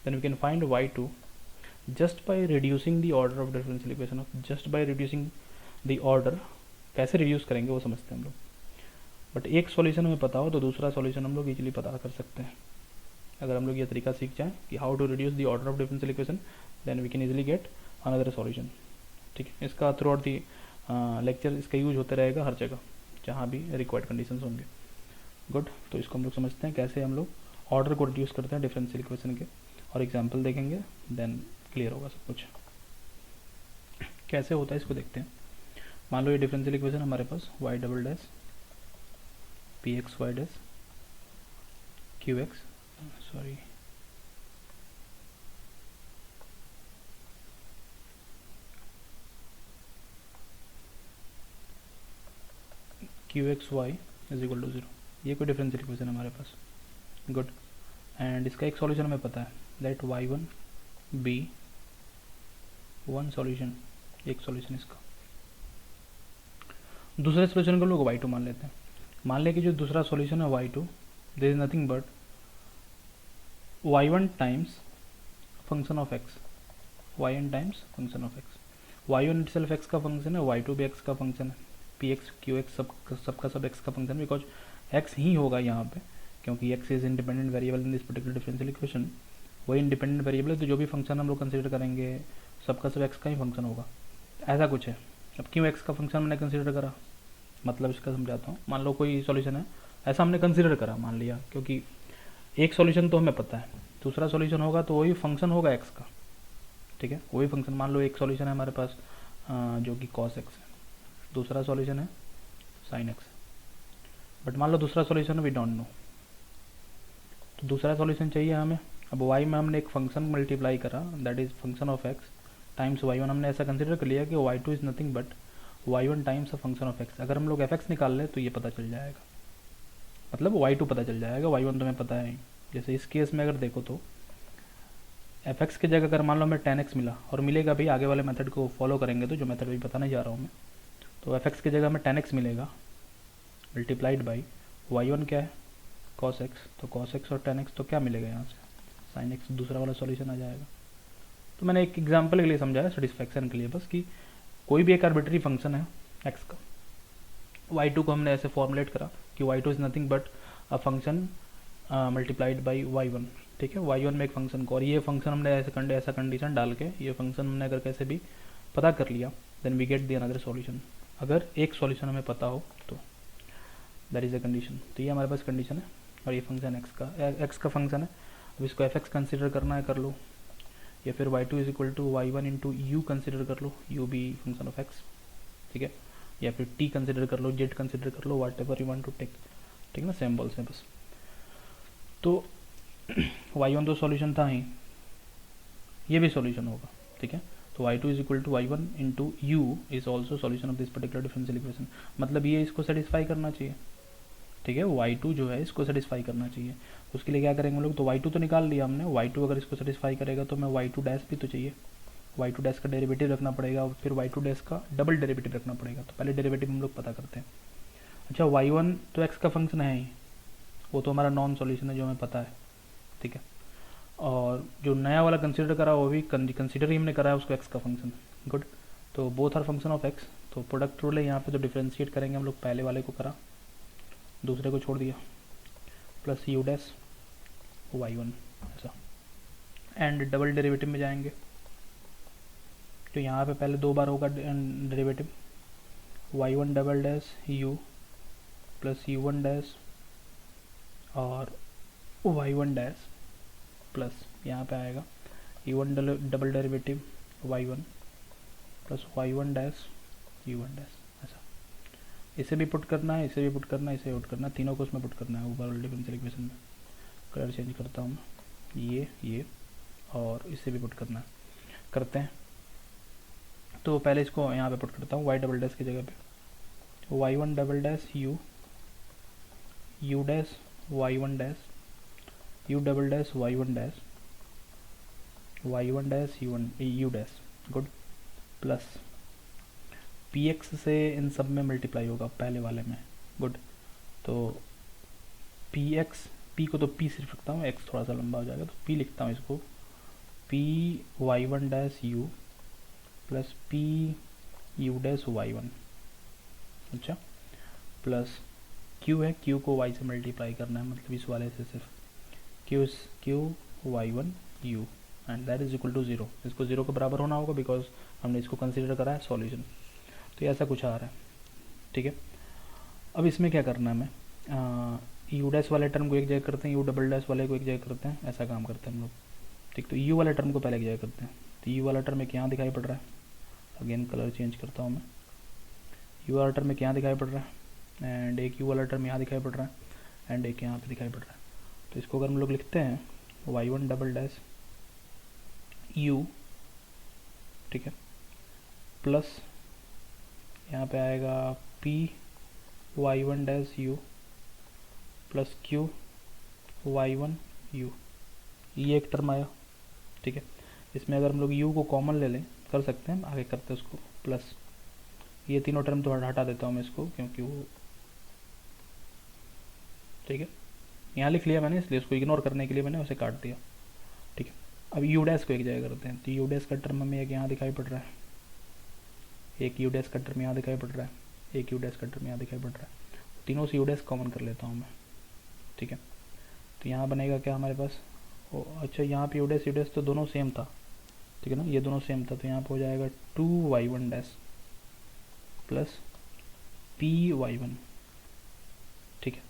then we can find y2 just by reducing the order of differential equation, just by reducing the order। कैसे रिड्यूस करेंगे वो समझते हैं हम लोग, बट एक सॉल्यूशन हमें पता हो तो दूसरा सॉल्यूशन हम लोग इजीली पता कर सकते हैं। अगर हम लोग ये तरीका सीख जाएं कि how to reduce the order of differential equation, then we can easily get another solution, ठीक है। इसका थ्रू आउट दी लेक्चर इसका यूज होता रहेगा हर जगह जहाँ भी रिक्वायर्ड कंडीशंस होंगे। गुड, तो इसको हम लोग समझते हैं कैसे हम लोग ऑर्डर को रिड्यूस करते हैं डिफरेंशियल इक्वेशन के, और एग्जांपल देखेंगे, देन क्लियर होगा सब कुछ कैसे होता है। इसको देखते हैं। मान लो ये डिफरेंशियल इक्वेशन हमारे पास y double dash p x Y dash Q x Q x Y is equal to 0, ये कोई डिफरेंशियल इक्वेशन है हमारे पास। गुड, एंड इसका एक सॉल्यूशन हमें पता है, that y1 be one solution, एक सॉल्यूशन इसका। दूसरे सॉल्यूशन को लोग y2 मान लेते हैं। मान लें कि जो दूसरा सॉल्यूशन है y2, there is nothing but y1 times function of x, y1 times function of x। y1 itself x का फंक्शन है, y2 भी x का फंक्शन है, पी एक्स क्यू एक्स सबका सब x का फंक्शन, बिकॉज x ही होगा यहाँ पे, क्योंकि x is independent variable in this particular differential equation. वही इंडिपेंडेंट वेरिएबल है, तो जो भी फंक्शन हम लोग कंसिडर करेंगे सबका सब x का ही फंक्शन होगा, ऐसा कुछ है। अब क्यों x का फंक्शन मैंने कंसिडर करा, मतलब इसका समझाता हूँ। मान लो कोई सॉल्यूशन है, ऐसा हमने कंसिडर करा, मान लिया, क्योंकि एक सॉल्यूशन तो हमें पता है, दूसरा सॉल्यूशन होगा तो वही फंक्शन होगा x का, ठीक है, वही फंक्शन। मान लो एक सॉल्यूशन है हमारे पास जो कि cos x है, दूसरा सॉल्यूशन है sin x, बट मान लो दूसरा सॉल्यूशन वी डोंट नो, तो दूसरा सॉल्यूशन चाहिए हमें। अब y में हमने एक फंक्शन मल्टीप्लाई करा, that is function of x times y1, हमने ऐसा कंसिडर कर लिया कि y2 is nothing but y1 times a function of x। अगर हम लोग fx निकाल ले तो ये पता चल जाएगा, मतलब y2 पता चल जाएगा, y1 तो हमें पता है। जैसे इस केस में अगर देखो तो fx की जगह अगर मान लो हमें 10x मिला, और मिलेगा भी, आगे वाले मेथड को फॉलो करेंगे तो जो मेथड भी बताने जा रहा हूँ मैं, तो fx की जगह हमें 10x मिलेगा मल्टीप्लाइड बाई y1 क्या है cos x, तो cos x और 10x तो क्या मिलेगा यहाँ से sin x, दूसरा वाला सॉल्यूशन आ जाएगा। तो मैंने एक एग्जांपल के लिए समझाया, सेटिस्फैक्शन के लिए बस, कि कोई भी एक आर्बिट्री फंक्शन है x का, y2 को हमने ऐसे फॉर्मुलेट करा कि y2 is nothing but a function multiplied by y1, ठीक है, y1 में एक फंक्शन को, और ये फंक्शन हमने ऐसा कंडीशन डाल के ये फंक्शन हमने अगर कैसे भी पता कर लिया, then we get the another solution. अगर एक सॉल्यूशन हमें पता हो तो दैट इज अ कंडीशन। तो ये हमारे पास कंडीशन है, और ये फंक्शन x का फंक्शन है। अब इसको fx कंसिडर करना है कर लो, या फिर y2 is equal to y1 into u consider कर लो, u भी फंक्शन ऑफ x, ठीक है, या फिर t कंसिडर कर लो, z कंसिडर कर लो, whatever you want to take, ठीक है ना, सेम बॉल्स है बस। तो y1 तो सॉल्यूशन था ही, ये भी सॉल्यूशन होगा, ठीक है। तो y2 is equal to y1 into u is also solution of this particular differential equation, मतलब ये इसको सेटिस्फाई करना चाहिए, ठीक है, y2 जो है इसको सेटिस्फाई करना चाहिए। उसके लिए क्या करेंगे हम लोग, तो y2 तो निकाल लिया हमने, y2 अगर इसको सेटिस्फाई करेगा तो मैं y2 डैश भी तो चाहिए, y2 डैश का डेरिवेटिव रखना पड़ेगा और फिर y2 डैश का डबल डेरिवेटिव रखना पड़ेगा। तो पहले डेरिवेटिव हम लोग पता करते हैं। अच्छा, y1 तो x का फंक्शन है ही, वो तो हमारा नॉन सॉल्यूशन है जो हमें पता है, ठीक है। और जो नया वाला कंसीडर करा वो भी कंसीडर ही हमने करा है उसको x का फंक्शन, गुड। तो both are function of x, तो प्रोडक्ट रूल है यहाँ पे, तो डिफ्रेंशिएट करेंगे हम लोग, पहले वाले को करा दूसरे को छोड़ दिया, प्लस u डैश y1 ऐसा, एंड डबल डेरिवेटिव में जाएंगे तो यहाँ पे पहले 2 बार होगा derivative, y1 double dash u plus u1 dash और y1 डैश प्लस यहाँ पे आएगा u1 double derivative y1 plus y1 dash u1 dash ऐसा। इसे भी पुट करना है, इसे भी पुट करना है, इसे पुट करना है, तीनों को उसमें पुट करना है ओवरऑल डिफरेंशियल इक्वेशन में। कलर चेंज करता हूँ, ये और इसे भी पुट करना है, करते हैं। तो पहले इसको यहाँ पे पुट करता हूँ y डबल डैश की जगह पे, y1 double dash u dash y1 dash u double dash y1 dash y1 dash u dash, good, plus px से इन सब में मल्टीप्लाई होगा पहले वाले में, गुड। तो p को तो p सिर्फ रखता हूँ, x थोड़ा सा लंबा हो जाएगा तो p लिखता हूँ इसको, p y1 dash u plus p u dash y1, अच्छा, प्लस q है, q को y से मल्टीप्लाई करना है, मतलब इस वाले से सिर्फ q y1 u and that is equal to 0। इसको 0 के बराबर होना होगा बिकॉज हमने इसको कंसीडर करा है सॉल्यूशन। तो ऐसा कुछ आ रहा है, ठीक है। अब इसमें क्या करना है, हमें यू डैश वाले टर्म को एक जगह करते हैं, यू डबल डैश वाले को एक जगह करते हैं, ऐसा काम करते हैं हम लोग, ठीक। तो यू वाले टर्म को पहले एक जगह करते हैं, तो यू वाला टर्म एक यहाँ दिखाई पड़ रहा है, अगेन कलर चेंज करता हूँ मैं, यू वाला टर्म एक यहाँ दिखाई पड़ रहा है एंड एक यू वाला टर्म यहाँ दिखाई पड़ रहा है एंड एक यहाँ पे दिखाई पड़ रहा है। तो इसको अगर हम लोग लिखते हैं y1 डबल डैश u, ठीक है, प्लस यहाँ पे आएगा p y1 dash u plus q y1 u, ये एक टर्म आया, ठीक है। इसमें अगर हम लोग u को कॉमन ले लें, कर सकते हैं, आगे करते हैं उसको, प्लस ये तीनों टर्म तो हटा देता हूँ मैं इसको क्योंकि वो, ठीक है, यहाँ लिख लिया मैंने इसलिए उसको इग्नोर करने के लिए मैंने उसे काट दिया, ठीक है। अब यू डैश को एक जगह करते हैं, तो यू डैश का टर्म हमें एक यहाँ दिखाई पड़ रहा है, एक यू डैश का टर्म यहाँ दिखाई पड़ रहा है, एक यू डैश का टर्म यहाँ दिखाई पड़ रहा है, तीनों से यू डैश कॉमन कर लेता हूँ मैं, ठीक है। तो यहाँ बनेगा क्या हमारे पास, अच्छा यहाँ पे यू डैश तो दोनों सेम था, ठीक है ना, ये दोनों सेम था, तो यहाँ पे हो जाएगा 2y1 डैश प्लस py1, ठीक है।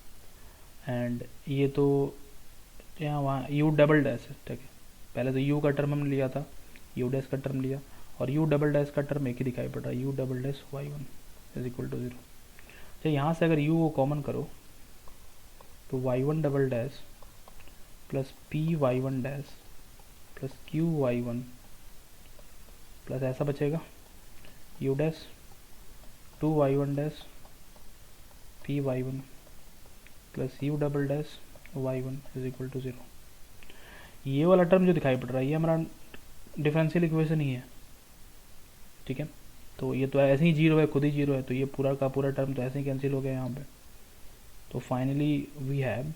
एंड ये तो यहाँ वहाँ u डबल डैश है, ठीक है, पहले तो u का टर्म हमने लिया था, u डैश का टर्म लिया और u डबल डैश का टर्म एक ही दिखाई पड़ रहा है, u double dash y1 is equal to 0। तो यहाँ से अगर u को कॉमन करो तो y1 double dash plus py1 dash plus qy1 plus ऐसा बचेगा u dash 2y1 dash py1 plus u double dash y1 is equal to 0। ये वाला टर्म जो दिखाई पड़ रहा है ये हमारा डिफरेंशियल इक्वेशन ही है, ठीक है। तो ये तो ऐसे ही जीरो है, खुद ही जीरो है, तो ये पूरा का पूरा टर्म तो ऐसे ही कैंसिल हो गया यहाँ पे। तो फाइनली वी हैव,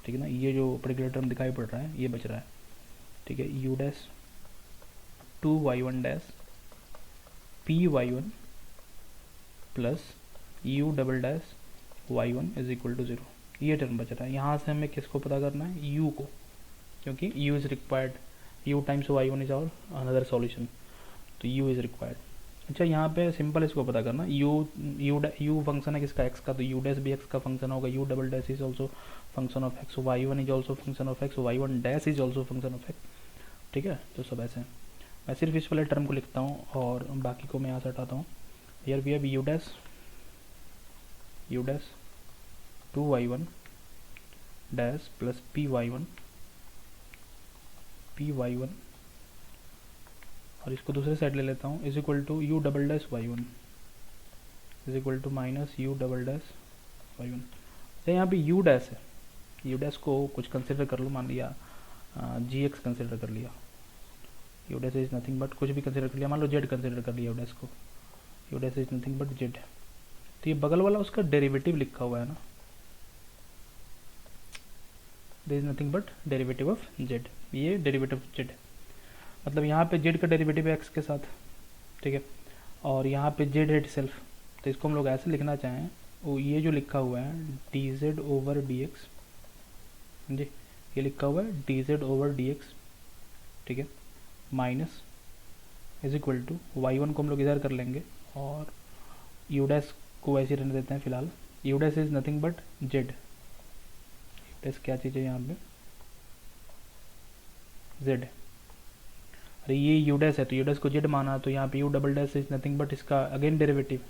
ठीक है ना, ये जो पर्टिकुलर टर्म दिखाई पड़ रहा है ये बच रहा है, ठीक है, u dash 2y1 dash py1 plus u double dash y1 is equal to 0, ये टर्म बच रहा है। यहाँ से हमें किसको पता करना है, u को, क्योंकि u is required, u times y1 is और अनदर सॉल्यूशन, तो u इज़ रिक्वायर्ड। अच्छा, यहाँ पे सिंपल इसको पता करना, u फंक्शन है किसका, x का, तो u डैश भी x का फंक्शन होगा, u double dash is also function of x, y1 is also function of x, y1 dash is also function of x, ठीक है। तो सब ऐसे हैं, मैं सिर्फ इस वाले टर्म को लिखता हूँ और बाकी को मैं यहाँ से हटाता हूँ। Here we have u dash 2y1 dash plus py1 और इसको दूसरे साइड ले लेता हूँ, is equal to u double dash y1 is equal to minus u double dash y1। यहाँ पे यू डैश है, यू डैश को कुछ कंसिडर कर लो, मान लिया जी एक्स कंसिडर कर लिया, you dash is nothing but कुछ भी कंसिडर कर लिया, मान लो जेड कंसिडर कर लिया यू डैश को, you dash is nothing but Z. तो ये बगल वाला उसका डेरिवेटिव लिखा हुआ है ना, there is nothing but derivative of z, ये डेरिवेटिव ऑफ जेड, मतलब यहाँ पे जेड का डेरिवेटिव है एक्स के साथ, ठीक है, और यहाँ पे जेड है सेल्फ। तो इसको हम लोग ऐसे लिखना चाहें, वो ये जो लिखा हुआ है D Z over D X G, ये लिखा हुआ है D Z over D X, ठीक है, minus is equal to Y one को हम लोग इधर कर लेंगे और यू डैश को ऐसे रहने देते हैं फिलहाल, you dash is nothing but Z, you dash क्या चीज़ है यहाँ पे जेड, अरे ये यू डैश है तो यू डैश को जेड माना, तो यहाँ पे U double dash is nothing but इसका अगेन डेरिवेटिव,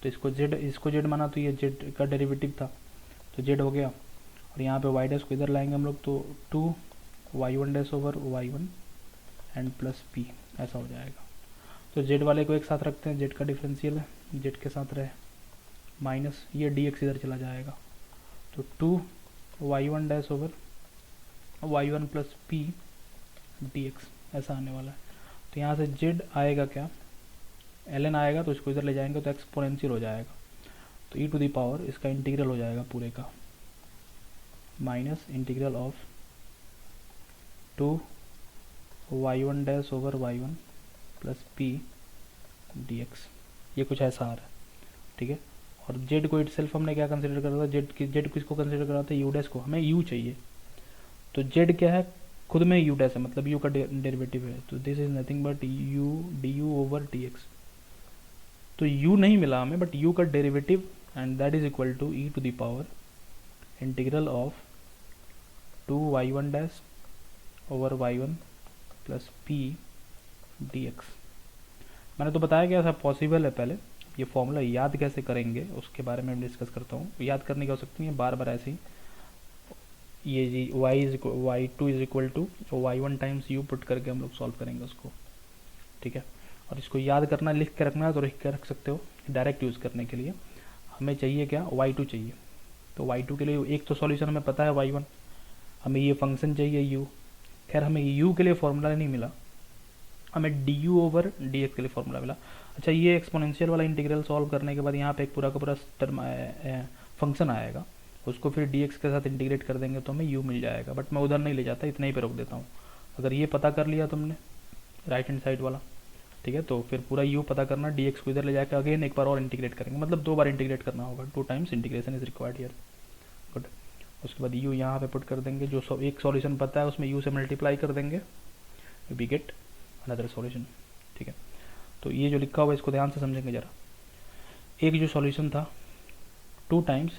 तो इसको जेड माना तो ये जेड का डेरिवेटिव था तो जेड हो गया, और यहाँ पे वाई डैश को इधर लाएंगे हम लोग तो 2 y one dash over y one and plus p, ऐसा हो जाएगा। तो जेड वाले को एक साथ रखते हैं, जेड का डिफरेंशियल है, जेड के साथ रहे, माइनस ये डी एक्स इधर चला जाएगा, तो 2 y one dash over y one plus p d x, ऐसा आने वाला है। तो यहाँ से जेड आएगा क्या, एल एन आएगा, तो इसको इधर ले जाएंगे तो एक्सपोनेंशियल हो जाएगा, तो ई टू दी पावर इसका इंटीग्रल हो जाएगा पूरे का, minus integral of 2 y one dash over y one plus p d x, ये कुछ ऐसा आ रहा है, ठीक है। और जेड को इट सेल्फ हमने क्या कंसिडर करा था, जेड किसको कंसिडर करा था, यू डैश को, हमें यू चाहिए, तो जेड क्या है खुद में यू डैश है, मतलब यू का डेरिवेटिव है, तो this is nothing but u d u over D x, तो यू नहीं मिला हमें बट यू का derivative and that is equal to e to the power integral of 2 y one dash over y one plus p d x. मैंने तो बताया क्या था पॉसिबल है, पहले ये फॉर्मूला याद कैसे करेंगे उसके बारे में डिस्कस करता हूँ। याद करने की हो सकती है बार बार ऐसे ही, ये G Y two is equal to Y one times U put करके हम लोग सॉल्व करेंगे उसको, ठीक है। और इसको याद करना, लिख के रखना है तो लिख के रख सकते हो, डायरेक्ट यूज़ करने के लिए हमें चाहिए क्या, y2 चाहिए, तो y2 के लिए एक तो सॉल्यूशन हमें पता है y1, हमें ये फंक्शन चाहिए u, खैर हमें u के लिए फॉर्मूला नहीं मिला, हमें du ओवर dx के लिए फॉर्मूला मिला। अच्छा, ये एक्सपोनेंशियल वाला इंटीग्रल सॉल्व करने के बाद यहाँ पे एक पूरा का पूरा टर्म फंक्शन आएगा, उसको फिर dx के साथ इंटीग्रेट कर देंगे तो हमें u मिल जाएगा, बट मैं उधर नहीं ले जाता, इतना ही पे रोक देता हूँ। अगर ये पता कर लिया तुमने राइट हैंड साइड वाला, ठीक है, तो फिर पूरा u पता करना, dx को इधर ले जाकर अगेन एक बार और इंटीग्रेट करेंगे, मतलब 2 बार इंटीग्रेट करना होगा, 2 times integration is required here, good. उसके बाद u यहाँ पे पुट कर देंगे, जो एक सॉल्यूशन पता है उसमें u से मल्टीप्लाई कर देंगे, वी गेट अनदर सॉल्यूशन, ठीक है। तो ये जो लिखा हुआ है इसको ध्यान से समझेंगे जरा, एक जो सॉल्यूशन था 2 times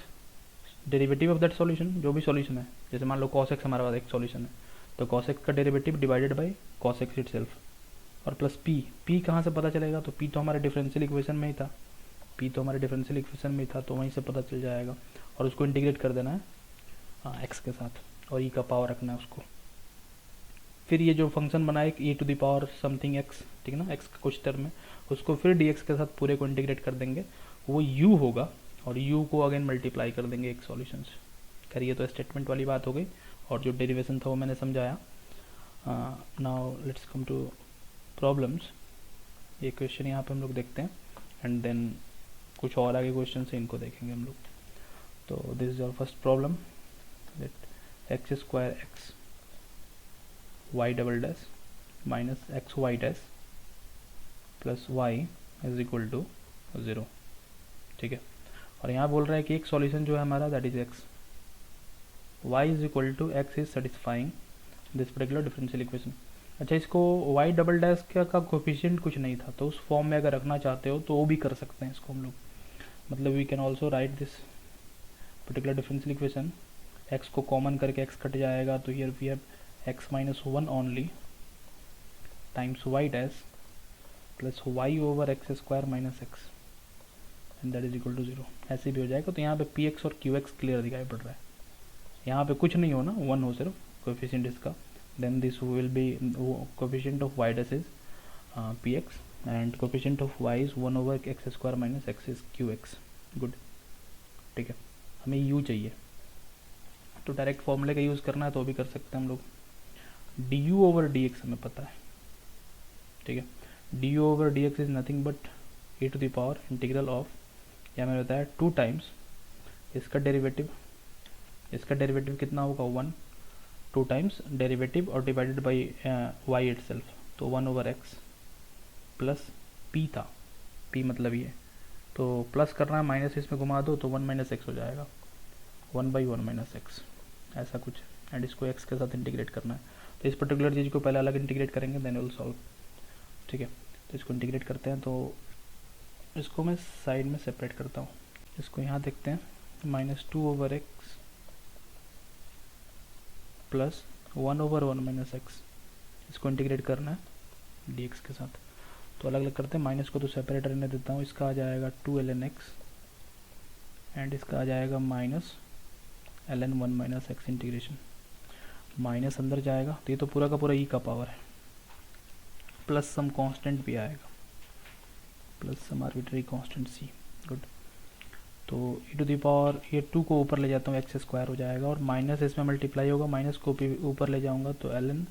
derivative of that solution, जो भी सॉल्यूशन है, जैसे मान लो cos x हमारे पास एक सॉल्यूशन है, तो cos x का derivative divided by cos x itself, और प्लस p कहाँ से पता चलेगा, तो p तो हमारे डिफरेंशियल इक्वेशन में ही था, p तो हमारे डिफरेंशियल इक्वेशन में ही था, तो वहीं से पता चल जाएगा, और उसको इंटीग्रेट कर देना है x के साथ, और e का पावर रखना है उसको। फिर ये जो फंक्शन बनाए e to the power something x, ठीक है ना, x का कुछ टर्म है, उसको फिर dx के साथ पूरे को इंटीग्रेट कर देंगे, वो u होगा, और u को अगेन मल्टीप्लाई कर देंगे एक सॉल्यूशन से। खैर ये तो स्टेटमेंट वाली बात हो गई, और जो डेरिवेशन था वो मैंने समझाया। Now let's come to problems. ये क्वेश्चन यहाँ पे हम लोग देखते हैं, एंड देन कुछ और आगे क्वेश्चन से इनको देखेंगे हम लोग। तो this is our first problem, that x square x y double dash minus x Y dash plus y is equal to 0, ठीक है। और यहाँ बोल रहा है कि एक सॉल्यूशन जो है हमारा that is x, Y is equal to x is satisfying this particular differential equation. अच्छा, इसको वाई डबल डैश का कोफिशिएंट कुछ नहीं था, तो उस फॉर्म में अगर रखना चाहते हो तो वो भी कर सकते हैं इसको हम लोग, मतलब we can also write this particular differential equation, x को कॉमन करके एक्स कट जाएगा, तो here we have x minus 1 only times y dash plus y over x square minus x and that is equal to 0, ऐसे भी हो जाएगा। तो यहाँ पे पी एक्स और क्यू एक्स क्लियर दिखाई पड़ रहा है, यहाँ पे कुछ नहीं हो ना, 1 हो सिर्फ कोएफिशिएंट इसका, then this will be coefficient of y dash is px and coefficient of y is 1 over x square minus x is qx, good, ठीक है। हमें u चाहिए, तो डायरेक्ट फॉर्मूले का यूज़ करना है तो भी कर सकते हैं हम लोग। D u over D x हमें पता है, ठीक है। D u over D x is nothing but a to the power integral of, या मैंने बताया 2 टाइम्स इसका डेरिवेटिव कितना होगा 1, 2 टाइम्स डेरिवेटिव और divided by why it self, तो 1 ओवर एक्स प्लस पी था, पी मतलब ये, तो प्लस करना है माइनस इसमें घुमा दो तो 1 माइनस एक्स हो जाएगा, 1/1 माइनस एक्स ऐसा कुछ, एंड इसको एक्स के साथ इंटीग्रेट करना है। तो इस पर्टिकुलर चीज़ को पहले अलग इंटीग्रेट करेंगे देन विल सॉल्व, ठीक है। तो इसको इंटीग्रेट करते हैं, तो इसको मैं साइड में सेपरेट करता हूँ। इसको यहाँ देखते हैं, -2 over x plus 1/1 minus x, इसको इंटीग्रेट करना है डी एक्स के साथ। तो अलग अलग करते हैं, माइनस को तो सेपरेट रहने देता हूँ, इसका आ जाएगा 2ln x एंड इसका आ जाएगा -ln 1 minus x integration, minus अंदर जाएगा तो ये तो पूरा का पूरा ई का पावर है, प्लस सम कांस्टेंट भी आएगा, प्लस सम आर्बिट्ररी कांस्टेंट सी, गुड। तो e टू द पावर ये 2 को ऊपर ले जाता हूँ एक्स स्क्वायर हो जाएगा, और माइनस इसमें मल्टीप्लाई होगा, माइनस को भी ऊपर ले जाऊँगा तो ln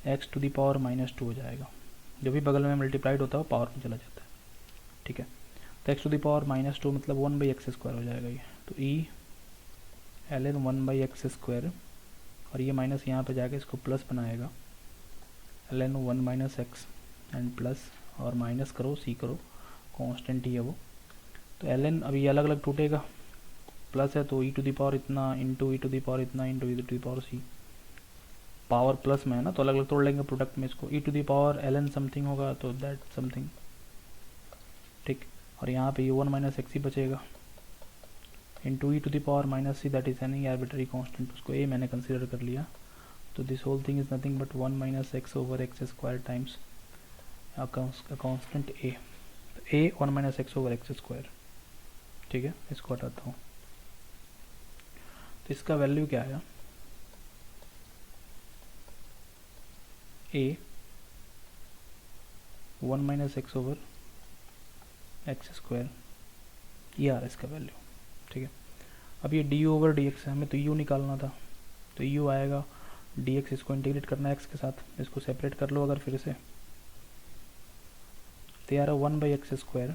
x to the power -2 हो जाएगा, जो भी बगल में मल्टीप्लाइड होता है वो पावर में चला जाता है, ठीक है। तो x टू द पावर -2 मतलब 1/x स्क्वायर हो जाएगा ये, तो e ln 1/x स्क्वायर, और ये माइनस यहाँ पे जाके इसको प्लस बनाएगा ln 1 minus x and plus, और माइनस करो सी करो, कांस्टेंट ही है वो, तो ln अभी अलग अलग टूटेगा, प्लस है तो e टू द पावर इतना into e to the power इतना into e to the power C, power plus में है ना तो अलग अलग तोड़ लेंगे प्रोडक्ट में इसको, e to the power ln something होगा तो दैट समथिंग, ठीक। और यहाँ पे ये 1 माइनस एक्स ही बचेगा into e to the power minus c, that is any arbitrary constant, उसको a मैंने कंसीडर कर लिया, तो this whole thing is nothing but 1 minus x over x square times constant a, a 1 minus x over x square, ठीक है। इसको हटाता हूँ, तो इसका वैल्यू क्या आया, a 1 minus x over x square, ये आ रहा है इसका वैल्यू, ठीक है। अब ये डी ओवर डी एक्स है, हमें तो यू निकालना था, तो यू आएगा डी एक्स, इसको इंटीग्रेट करना है एक्स के साथ, इसको सेपरेट कर लो अगर फिर से, तो यार 1/x square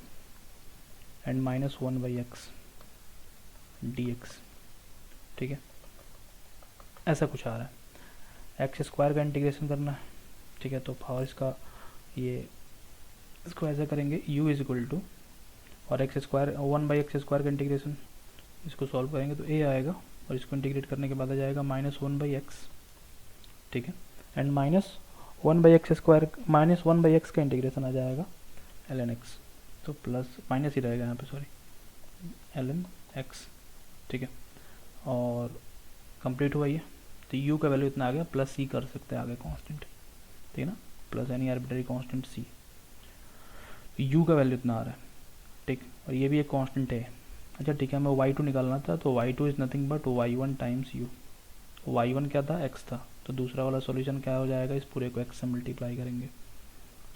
and -1/x D X, ठीक है। ऐसा कुछ आ रहा है, एक्स स्क्वायर का इंटीग्रेशन करना है, ठीक है। तो पावर इसका ये, इसको ऐसा करेंगे u इज इक्वल टू, और एक्स स्क्वायर 1/x स्क्वायर का इंटीग्रेशन, इसको सॉल्व करेंगे तो a आएगा, और इसको इंटीग्रेट करने के बाद आ जाएगा -1/x, ठीक है, एंड -1/x स्क्वायर -1/x का इंटीग्रेशन आ जाएगा ln x, तो प्लस माइनस ही रहेगा यहाँ पे, सॉरी ln x, ठीक है। और कंप्लीट हुआ ये, तो u का वैल्यू इतना आ गया, प्लस c कर सकते हैं आगे कांस्टेंट, ठीक है ना, plus any arbitrary constant c, u का वैल्यू इतना आ रहा है, ठीक। और ये भी एक कांस्टेंट है, अच्छा ठीक है, हमें y2 निकालना था, तो y2 is nothing but y1 times u, y1 क्या था, x था, तो दूसरा वाला सॉल्यूशन क्या हो जाएगा, इस पूरे को x से मल्टीप्लाई करेंगे,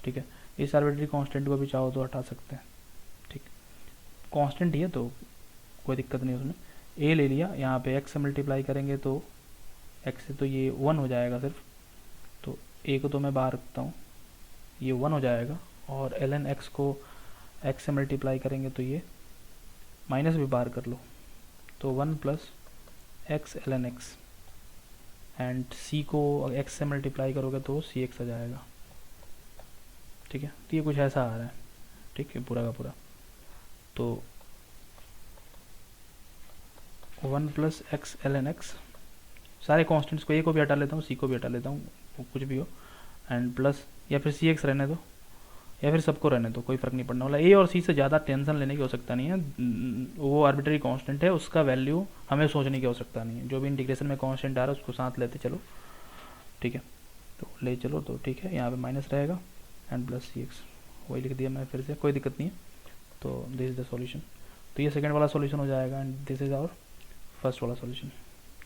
ठीक है। इस आर्बिट्ररी कांस्टेंट को भी चाहो तो हटा सकते हैं, ठीक, कांस्टेंट ही है तो कोई दिक्कत नहीं उसमें, a ले लिया, यहाँ पे x से मल्टीप्लाई करेंगे तो x से तो ये 1 हो जाएगा सिर्फ, तो a को तो मैं बाहर रखता हूँ, ये 1 हो जाएगा, और ln x को x से मल्टीप्लाई करेंगे तो ये माइनस भी बाहर कर लो, तो 1 plus x ln x, and c को x से मल्टीप्लाई करोगे तो cx आ जाएगा, ठीक है। तो ये कुछ ऐसा आ रहा है, ठीक है, पूरा का पूरा, तो 1 प्लस x ln x, सारे कॉन्स्टेंट्स को, a को भी हटा लेता हूँ, c को भी हटा लेता हूँ, कुछ भी हो, एंड प्लस, या फिर cx रहने दो, या फिर सबको रहने दो, कोई फ़र्क नहीं पड़ने वाला, a और c से ज़्यादा टेंशन लेने की आवश्यकता नहीं है, वो आर्बिट्ररी कांस्टेंट है, उसका वैल्यू हमें सोचने की आवश्यकता नहीं है, जो भी इंटीग्रेशन में कांस्टेंट आ रहा है उसको साथ लेते चलो, ठीक है, तो ले चलो, तो ठीक है, यहाँ पे माइनस रहेगा एंड प्लस cx, वही लिख दिया मैं फिर से, कोई दिक्कत नहीं है, तो दिस इज द सॉल्यूशन, तो ये सेकंड वाला सॉल्यूशन हो जाएगा, and this is our first वाला सॉल्यूशन,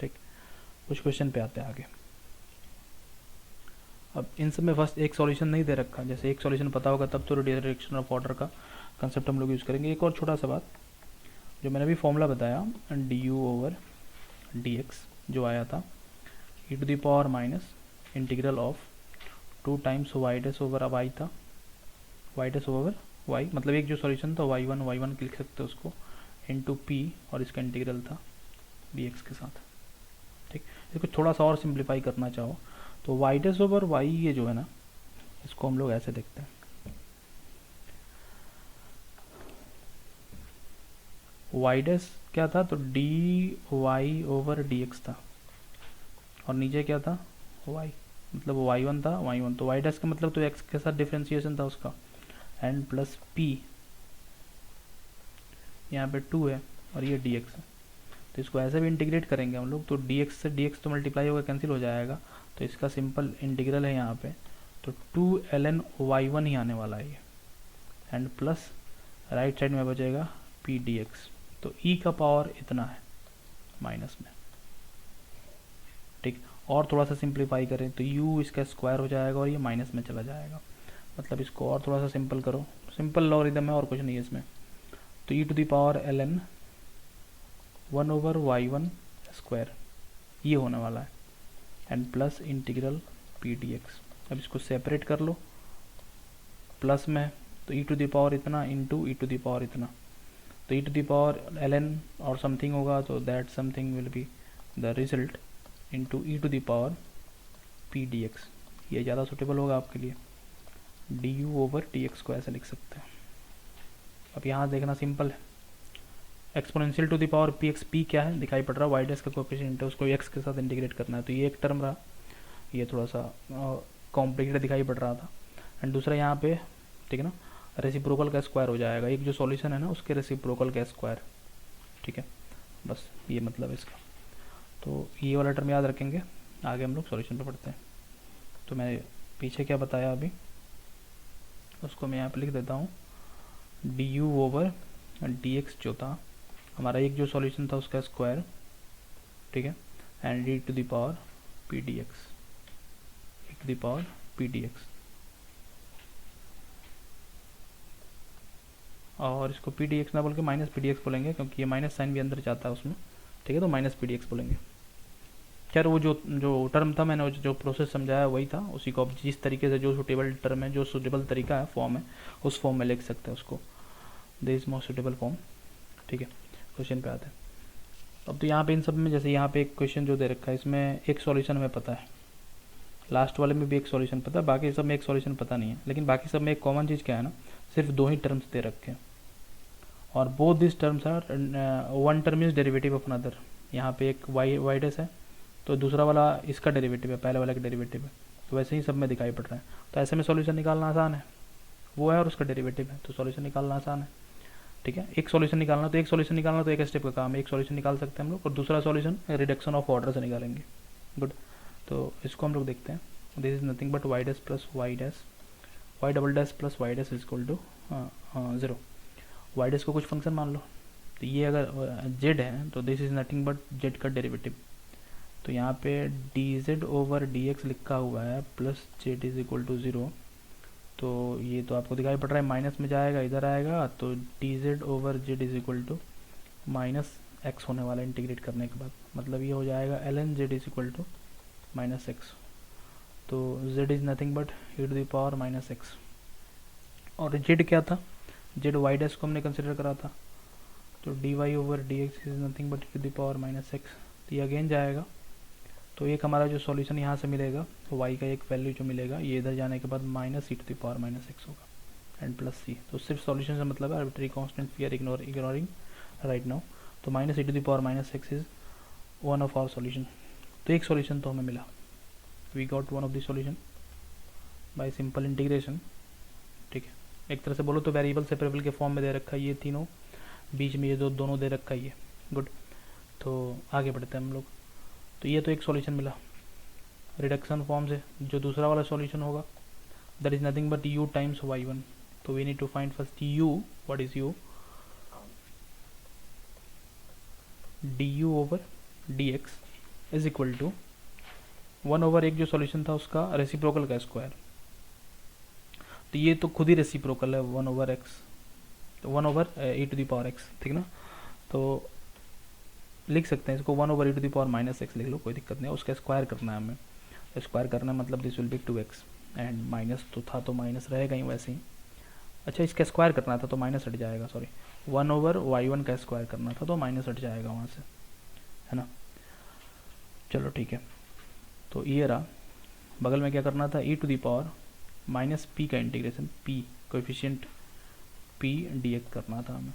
ठीक। कुछ क्वेश्चन पे आते हैं आगे। अब इन सब में फर्स्ट एक सॉल्यूशन नहीं दे रखा, जैसे एक सॉल्यूशन पता होगा तब तो डायरेक्शन ऑफ वाटर का कंसेप्ट हम लोग यूज़ करेंगे। एक और छोटा सा बात, जो मैंने अभी फॉर्मूला बताया d u over D x, जो आया था e to the power minus integral of 2 times y dash over अब आई था वाई डैश ओवर वाई, मतलब एक जो सॉल्यूशन था y1 लिख सकते हैं उसको इंटू पी और इसका इंटीग्रल था dx के साथ। ठीक, इसको थोड़ा सा और सिंप्लीफाई करना चाहो तो वाई डैश ओवर वाई ये जो है ना, इसको हम लोग ऐसे देखते हैं, वाई डैश क्या था तो d y over D x था और नीचे क्या था y, मतलब y1 था y1, तो y डैश का मतलब तो x के साथ डिफ्रेंशिएशन था उसका एंड प्लस p, यहाँ पे 2 है और ये dx है, तो इसको ऐसे भी इंटीग्रेट करेंगे हम लोग तो dx से dx तो मल्टीप्लाई होगा कैंसिल हो जाएगा, तो इसका सिंपल इंटीग्रल है यहाँ पे, तो 2 ln y1 ही आने वाला है ये एंड प्लस राइट साइड में बचेगा p dx, तो e का पावर इतना है माइनस में। ठीक, और थोड़ा सा सिंप्लीफाई करें तो u इसका स्क्वायर हो जाएगा और ये माइनस में चला जाएगा, मतलब इसको और थोड़ा सा सिंपल करो, सिंपल लॉगरिथम है और कुछ नहीं है इसमें, तो e to the power ln 1 over y1 square ये होने वाला है and plus integral p dx। अब इसको सेपरेट कर लो प्लस में, तो e टू द पावर इतना into e to the power इतना, तो e to the power ln और समथिंग होगा तो that something will be the result into e to the power p d x, ये ज़्यादा सुटेबल होगा आपके लिए, d u over D x को ऐसे लिख सकते हैं। अब यहाँ देखना सिंपल है, exponential to the power p x, p क्या है दिखाई पड़ रहा है, वाई डैश का कोएफिशिएंट है उसको एक्स के साथ इंटीग्रेट करना है, तो ये एक टर्म रहा, ये थोड़ा सा कॉम्प्लिकेटेड दिखाई पड़ रहा था एंड दूसरा यहाँ पे ठीक है ना रेसिप्रोकल का स्क्वायर हो जाएगा, एक जो सॉल्यूशन है ना उसके रेसिप्रोकल का स्क्वायर। ठीक है, बस ये मतलब है इसका, तो ये वाला टर्म याद रखेंगे, आगे हम लोग सॉल्यूशन पे पढ़ते हैं। तो मैं पीछे क्या बताया अभी उसको मैं यहाँ पे लिख देता हूँ, D u over D x जो था हमारा एक जो सॉल्यूशन था उसका स्क्वायर, ठीक है, and d to the power p d x, e to the power p d x, और इसको पी डी एक्स ना बोल के माइनस पी डी एक्स बोलेंगे क्योंकि ये माइनस साइन भी अंदर जाता है उसमें। ठीक है, तो माइनस पी डी एक्स बोलेंगे। खैर वो जो टर्म था मैंने जो प्रोसेस समझाया वही था, उसी को आप जिस तरीके से जो सूटेबल टर्म है जो सूटेबल तरीका है फॉर्म है उस फॉर्म में लिख सकते हैं उसको, this is most suitable form. ठीक है, क्वेश्चन पे आते हैं। अब तो यहाँ पे इन सब में जैसे यहाँ पे एक क्वेश्चन जो दे रखा है इसमें एक सॉल्यूशन हमें पता है, लास्ट वाले में भी एक सॉल्यूशन पता है, बाकी सब में एक सॉल्यूशन पता नहीं है, लेकिन बाकी सब में एक कॉमन चीज़ क्या है ना, सिर्फ दो ही टर्म्स दे रखे हैं और both this terms are one term is derivative of another. यहाँ पे एक वाई डैश है तो दूसरा वाला इसका डेरिवेटिव है, पहले वाले का डेरिवेटिव है, तो वैसे ही सब में दिखाई पड़ रहा है, तो ऐसे में सॉल्यूशन निकालना आसान है, वो है और उसका डेरिवेटिव है तो सॉल्यूशन निकालना आसान है। ठीक है, एक सॉल्यूशन निकालना तो एक स्टेप का काम है, एक सॉल्यूशन निकाल सकते हैं हम लोग और दूसरा सॉल्यूशन रिडक्शन ऑफ ऑर्डर से निकालेंगे। गुड, तो इसको हम लोग देखते हैं, this is nothing but y dash plus y dash, y double dash plus y dash is equal to 0। Y dash को कुछ फंक्शन मान लो, तो ये अगर जेड है तो this is nothing but z का डेरिवेटिव, तो यहाँ पे d Z over D x लिखा हुआ है plus z is equal to 0, तो ये तो आपको दिखाई पड़ रहा है माइनस में जाएगा इधर आएगा, तो d Z over z is equal to minus x होने वाला इंटीग्रेट करने के बाद, मतलब ये हो जाएगा L N Z is equal to minus x, तो Z is nothing but E to the power minus X, और जेड क्या था, जेड वाई डैश को हमने कंसिडर करा था, तो d y over D x is nothing but E to the power minus x, तो ये अगेन जाएगा, तो एक हमारा जो सॉल्यूशन यहाँ से मिलेगा तो y का एक वैल्यू जो मिलेगा ये इधर जाने के बाद minus E to the power minus X होगा एंड प्लस सी, तो सिर्फ सॉल्यूशन से मतलब है arbitrary constant we are ignoring right now, तो minus E to the power minus X is one of our solution, तो एक सॉल्यूशन तो हमें मिला, we got one of the solution by simple integration. ठीक है, एक तरह से बोलो तो वेरिएबल सेपरेबल के फॉर्म में दे रखा है ये तीनों, बीच में ये दोनों दे रखा है ये। गुड, तो आगे बढ़ते हैं हम लोग, तो ये तो एक सॉल्यूशन मिला रिडक्शन फॉर्म से, जो दूसरा वाला सॉल्यूशन होगा that is nothing but u times y1, तो we need to find first u, what is u, du over dx is equal to 1 over एक जो सॉल्यूशन था उसका रेसिप्रोकल का स्क्वायर, तो ये तो खुद ही रेसिप्रोकल है 1 ओवर x, तो 1 over e to the power x, ठीक ना, तो लिख सकते हैं इसको 1/e⁻⁻x लिख लो, कोई दिक्कत नहीं है। उसका स्क्वायर करना है हमें, स्क्वायर करना है मतलब this will B 2x, and minus तो था तो माइनस रहेगा ही वैसे ही। अच्छा इसका स्क्वायर करना था तो माइनस हट जाएगा, सॉरी 1/y1 का स्क्वायर करना था तो माइनस हट जाएगा वहाँ से, है ना। चलो ठीक है, तो ये रहा। बगल में क्या करना था, e⁻−p का integration, p coefficient p dx करना था हमें।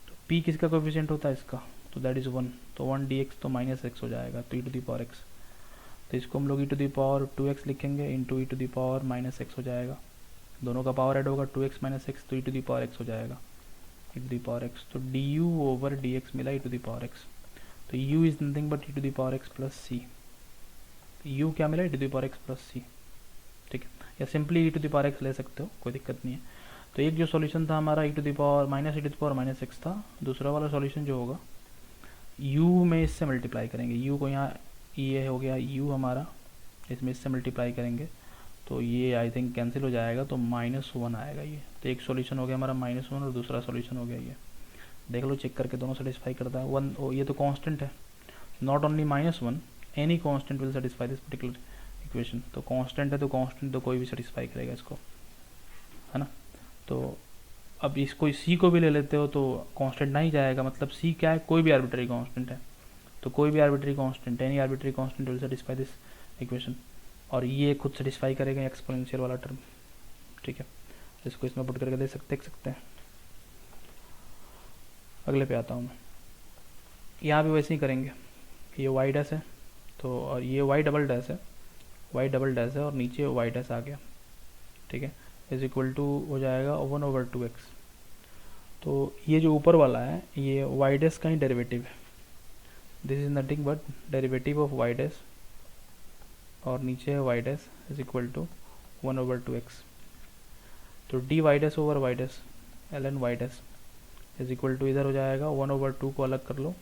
तो p किसका कोएफिशिएंट होता है इसका, तो दैट इज़ 1, तो 1 dx तो -x हो जाएगा, तो e⁻x, तो इसको हम लोग e⁻2x लिखेंगे इंटू e⁻−x हो जाएगा, दोनों का पावर ऐड होगा 2x - x, तो e⁻x हो जाएगा e⁻x, तो du/dx मिला e⁻x, तो u is nothing but e⁻x plus c, u क्या मिला e⁻x प्लस c, ठीक है, या सिंपली e⁻x ले सकते हो, कोई दिक्कत नहीं है। तो एक जो सॉल्यूशन था हमारा e⁻−x था, दूसरा वाला सॉल्यूशन जो होगा u में इससे मल्टीप्लाई करेंगे, u को यहाँ, ये हो गया u हमारा, इसमें इससे मल्टीप्लाई करेंगे तो ये आई थिंक कैंसिल हो जाएगा, तो -1 आएगा ये। तो एक सॉल्यूशन हो गया हमारा -1 और दूसरा सॉल्यूशन हो गया ये, देख लो चेक करके, दोनों सेटिस्फाई करता है। 1 ये तो कांस्टेंट है, not only -1, any constant will satisfy this particular equation, तो कांस्टेंट है तो कांस्टेंट तो कोई भी सेटिस्फाई करेगा इसको, है ना। तो अब इसको सी को भी ले लेते हो तो कांस्टेंट नहीं जाएगा, मतलब सी क्या है, कोई भी आर्बिट्री कांस्टेंट है, तो कोई भी arbitrary constant, any arbitrary constant will satisfy this equation, और ये खुद सेटिस्फाई करेगा एक्सपोनेंशियल वाला टर्म, ठीक है। इसको इसमें पुट करके देख सकते हैं। अगले पे आता हूँ मैं, यहाँ भी वैसे ही करेंगे, ये वाई डैश है तो, और ये वाई डबल डैश है, वाई डबल डैश है और नीचे वाई डैश आ गया, ठीक है, इज इक्वल टू हो जाएगा 1/2x। तो ये जो ऊपर वाला है ये वाई डैश का ही डेरिवेटिव है, this is nothing but derivative of y dash, और नीचे है y dash is equal to 1/2x, तो d y dash over y dash ln y dash is equal to, इधर हो जाएगा 1/2 को अलग कर लो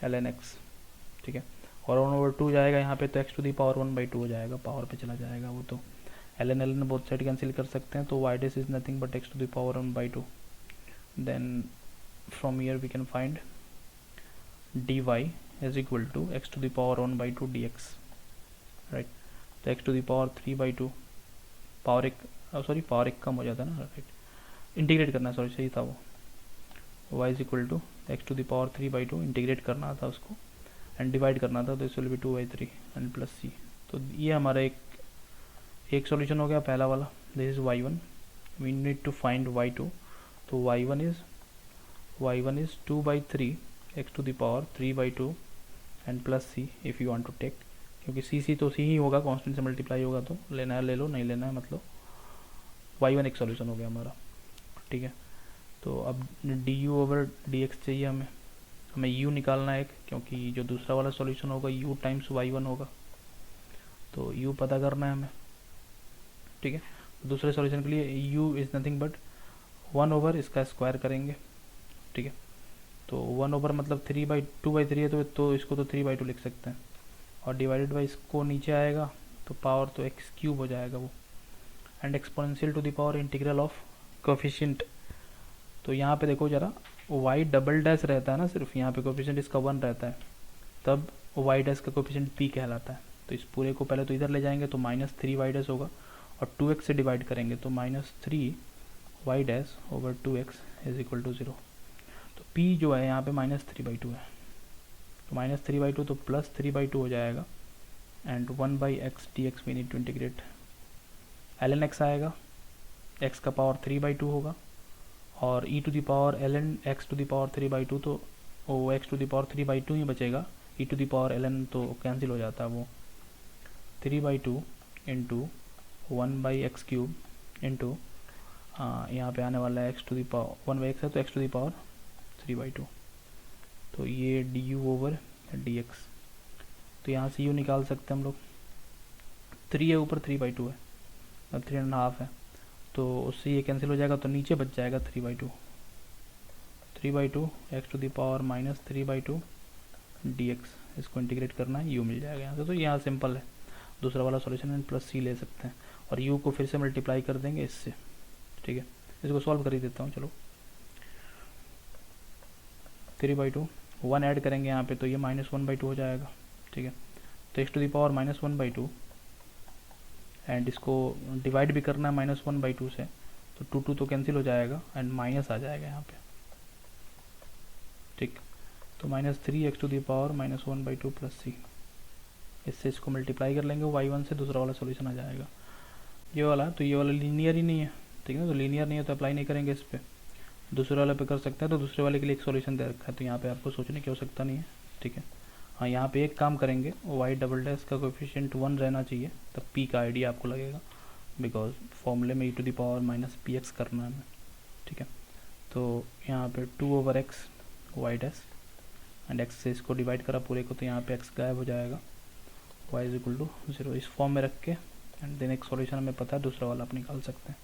ln x, ठीक है, और 1/2 जाएगा यहाँ पे तो x⁻1/2 हो जाएगा, पावर पे चला जाएगा वो, तो ln बोथ साइड कैंसिल कर सकते हैं, तो y dash is nothing but x⁻1/2, then from here we can find dy is equal to x⁻1/2 dx, right. तो x⁻3/2 पावर एक, सॉरी पावर एक कम हो जाता है ना, राइट, इंटीग्रेट करना, सॉरी सही था वो, y is equal to x⁻3/2 integrate करना था उसको एंड डिवाइड करना था, तो इस will be 2/3 and plus c। तो ये हमारा एक सॉल्यूशन हो गया पहला वाला, this is y1, we need to find y2, तो y1 is 2/3 x⁻3/2 and plus c if you want to take, क्योंकि c तो c ही होगा, कांस्टेंट से मल्टीप्लाई होगा, तो लेना है ले लो, नहीं लेना है मतलब y1 एक सॉल्यूशन हो गया हमारा, ठीक है। तो अब du/dx चाहिए हमें u निकालना है एक, क्योंकि जो दूसरा वाला सॉल्यूशन होगा u टाइम्स y1 होगा, तो u पता करना है हमें, ठीक है। दूसरे सॉल्यूशन के लिए u इज़ नथिंग बट 1/, इसका स्क्वायर करेंगे, ठीक है, तो 1/, मतलब 2/3 है, तो इसको तो 3/2 लिख सकते हैं, और डिवाइडेड बाई इसको नीचे आएगा तो पावर तो x³ हो जाएगा वो, and exponential to the power integral of coefficient. तो यहाँ पे देखो जरा, y डबल डैश रहता है ना सिर्फ, यहाँ पे कोफिशिएंट इसका 1 रहता है, तब y डैश का कोफिशिएंट p कहलाता है। तो इस पूरे को पहले तो इधर ले जाएंगे तो -3y डैश होगा, और 2x से डिवाइड करेंगे तो -3y dash over 2x is equal to 0। तो p जो है यहाँ पे -3/2 है, तो -3/2 तो +3/2 हो जाएगा, and 1/x dx we need to integrate, ln x आएगा, x का पावर 3/2 होगा, और e⁻ln x⁻3/2, तो वो x⁻3/2 ही बचेगा, e⁻ln तो कैंसिल हो जाता है वो, 3/2 इंटू 1/x³ इंटू यहाँ पे आने वाला है 1/x है तो x⁻3/2, तो ये du/dx, तो यहाँ से u निकाल सकते हैं हम लोग, 3 है ऊपर 3/2 है, 3.5 है, तो उससे ये कैंसिल हो जाएगा, तो नीचे बच जाएगा 3/2 x⁻3/2 dx, इसको इंटीग्रेट करना है, u मिल जाएगा यहाँ से, तो यहाँ सिंपल है, दूसरा वाला सॉल्यूशन एंड प्लस c ले सकते हैं, और u को फिर से मल्टीप्लाई कर देंगे इससे, ठीक है। इसको सॉल्व कर ही देता हूँ, चलो 3/2 1 ऐड करेंगे यहाँ पे तो ये -1/2 हो जाएगा, ठीक है। तो x to the power -1/2 and इसको डिवाइड भी करना है -1/2 से, तो 2 तो कैंसिल हो जाएगा एंड माइनस आ जाएगा यहाँ पे, ठीक। तो -3x to the power -1/2 plus c, इससे इसको मल्टीप्लाई कर लेंगे y1 से, दूसरा वाला सोल्यूशन आ जाएगा ये वाला। तो ये वाला लीनियर ही नहीं है, ठीक है ना, तो लीनियर नहीं है तो अप्लाई नहीं करेंगे इस पर, दूसरे वाले पे कर सकते हैं। तो दूसरे वाले के लिए एक सॉल्यूशन दे रखा है, तो यहाँ पे आपको सोचने की आवश्यकता नहीं है, ठीक है। हाँ, यहाँ पे एक काम करेंगे, y डबल डैश का कोएफिशिएंट 1 रहना चाहिए, तब p का आइडिया आपको लगेगा, बिकॉज फॉर्मूले में e to the power -px करना है हमें, ठीक है। तो यहाँ पे 2/x y dash and x से इसको डिवाइड करा पूरे को, तो यहाँ पे x गायब हो जाएगा, y इज इक्वल टू 0 इस फॉर्म में रख के एंड देन एक सॉल्यूशन हमें पता है, दूसरा वाला आप निकाल सकते हैं।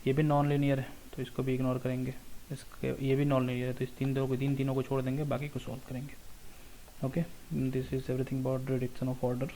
ये भी नॉन लीनियर है तो इसको भी इग्नोर करेंगे, इसके ये भी नॉन लीनियर है तो इस तीनों को छोड़ देंगे, बाकी को सॉल्व करेंगे। Okay, this is everything about reduction of order.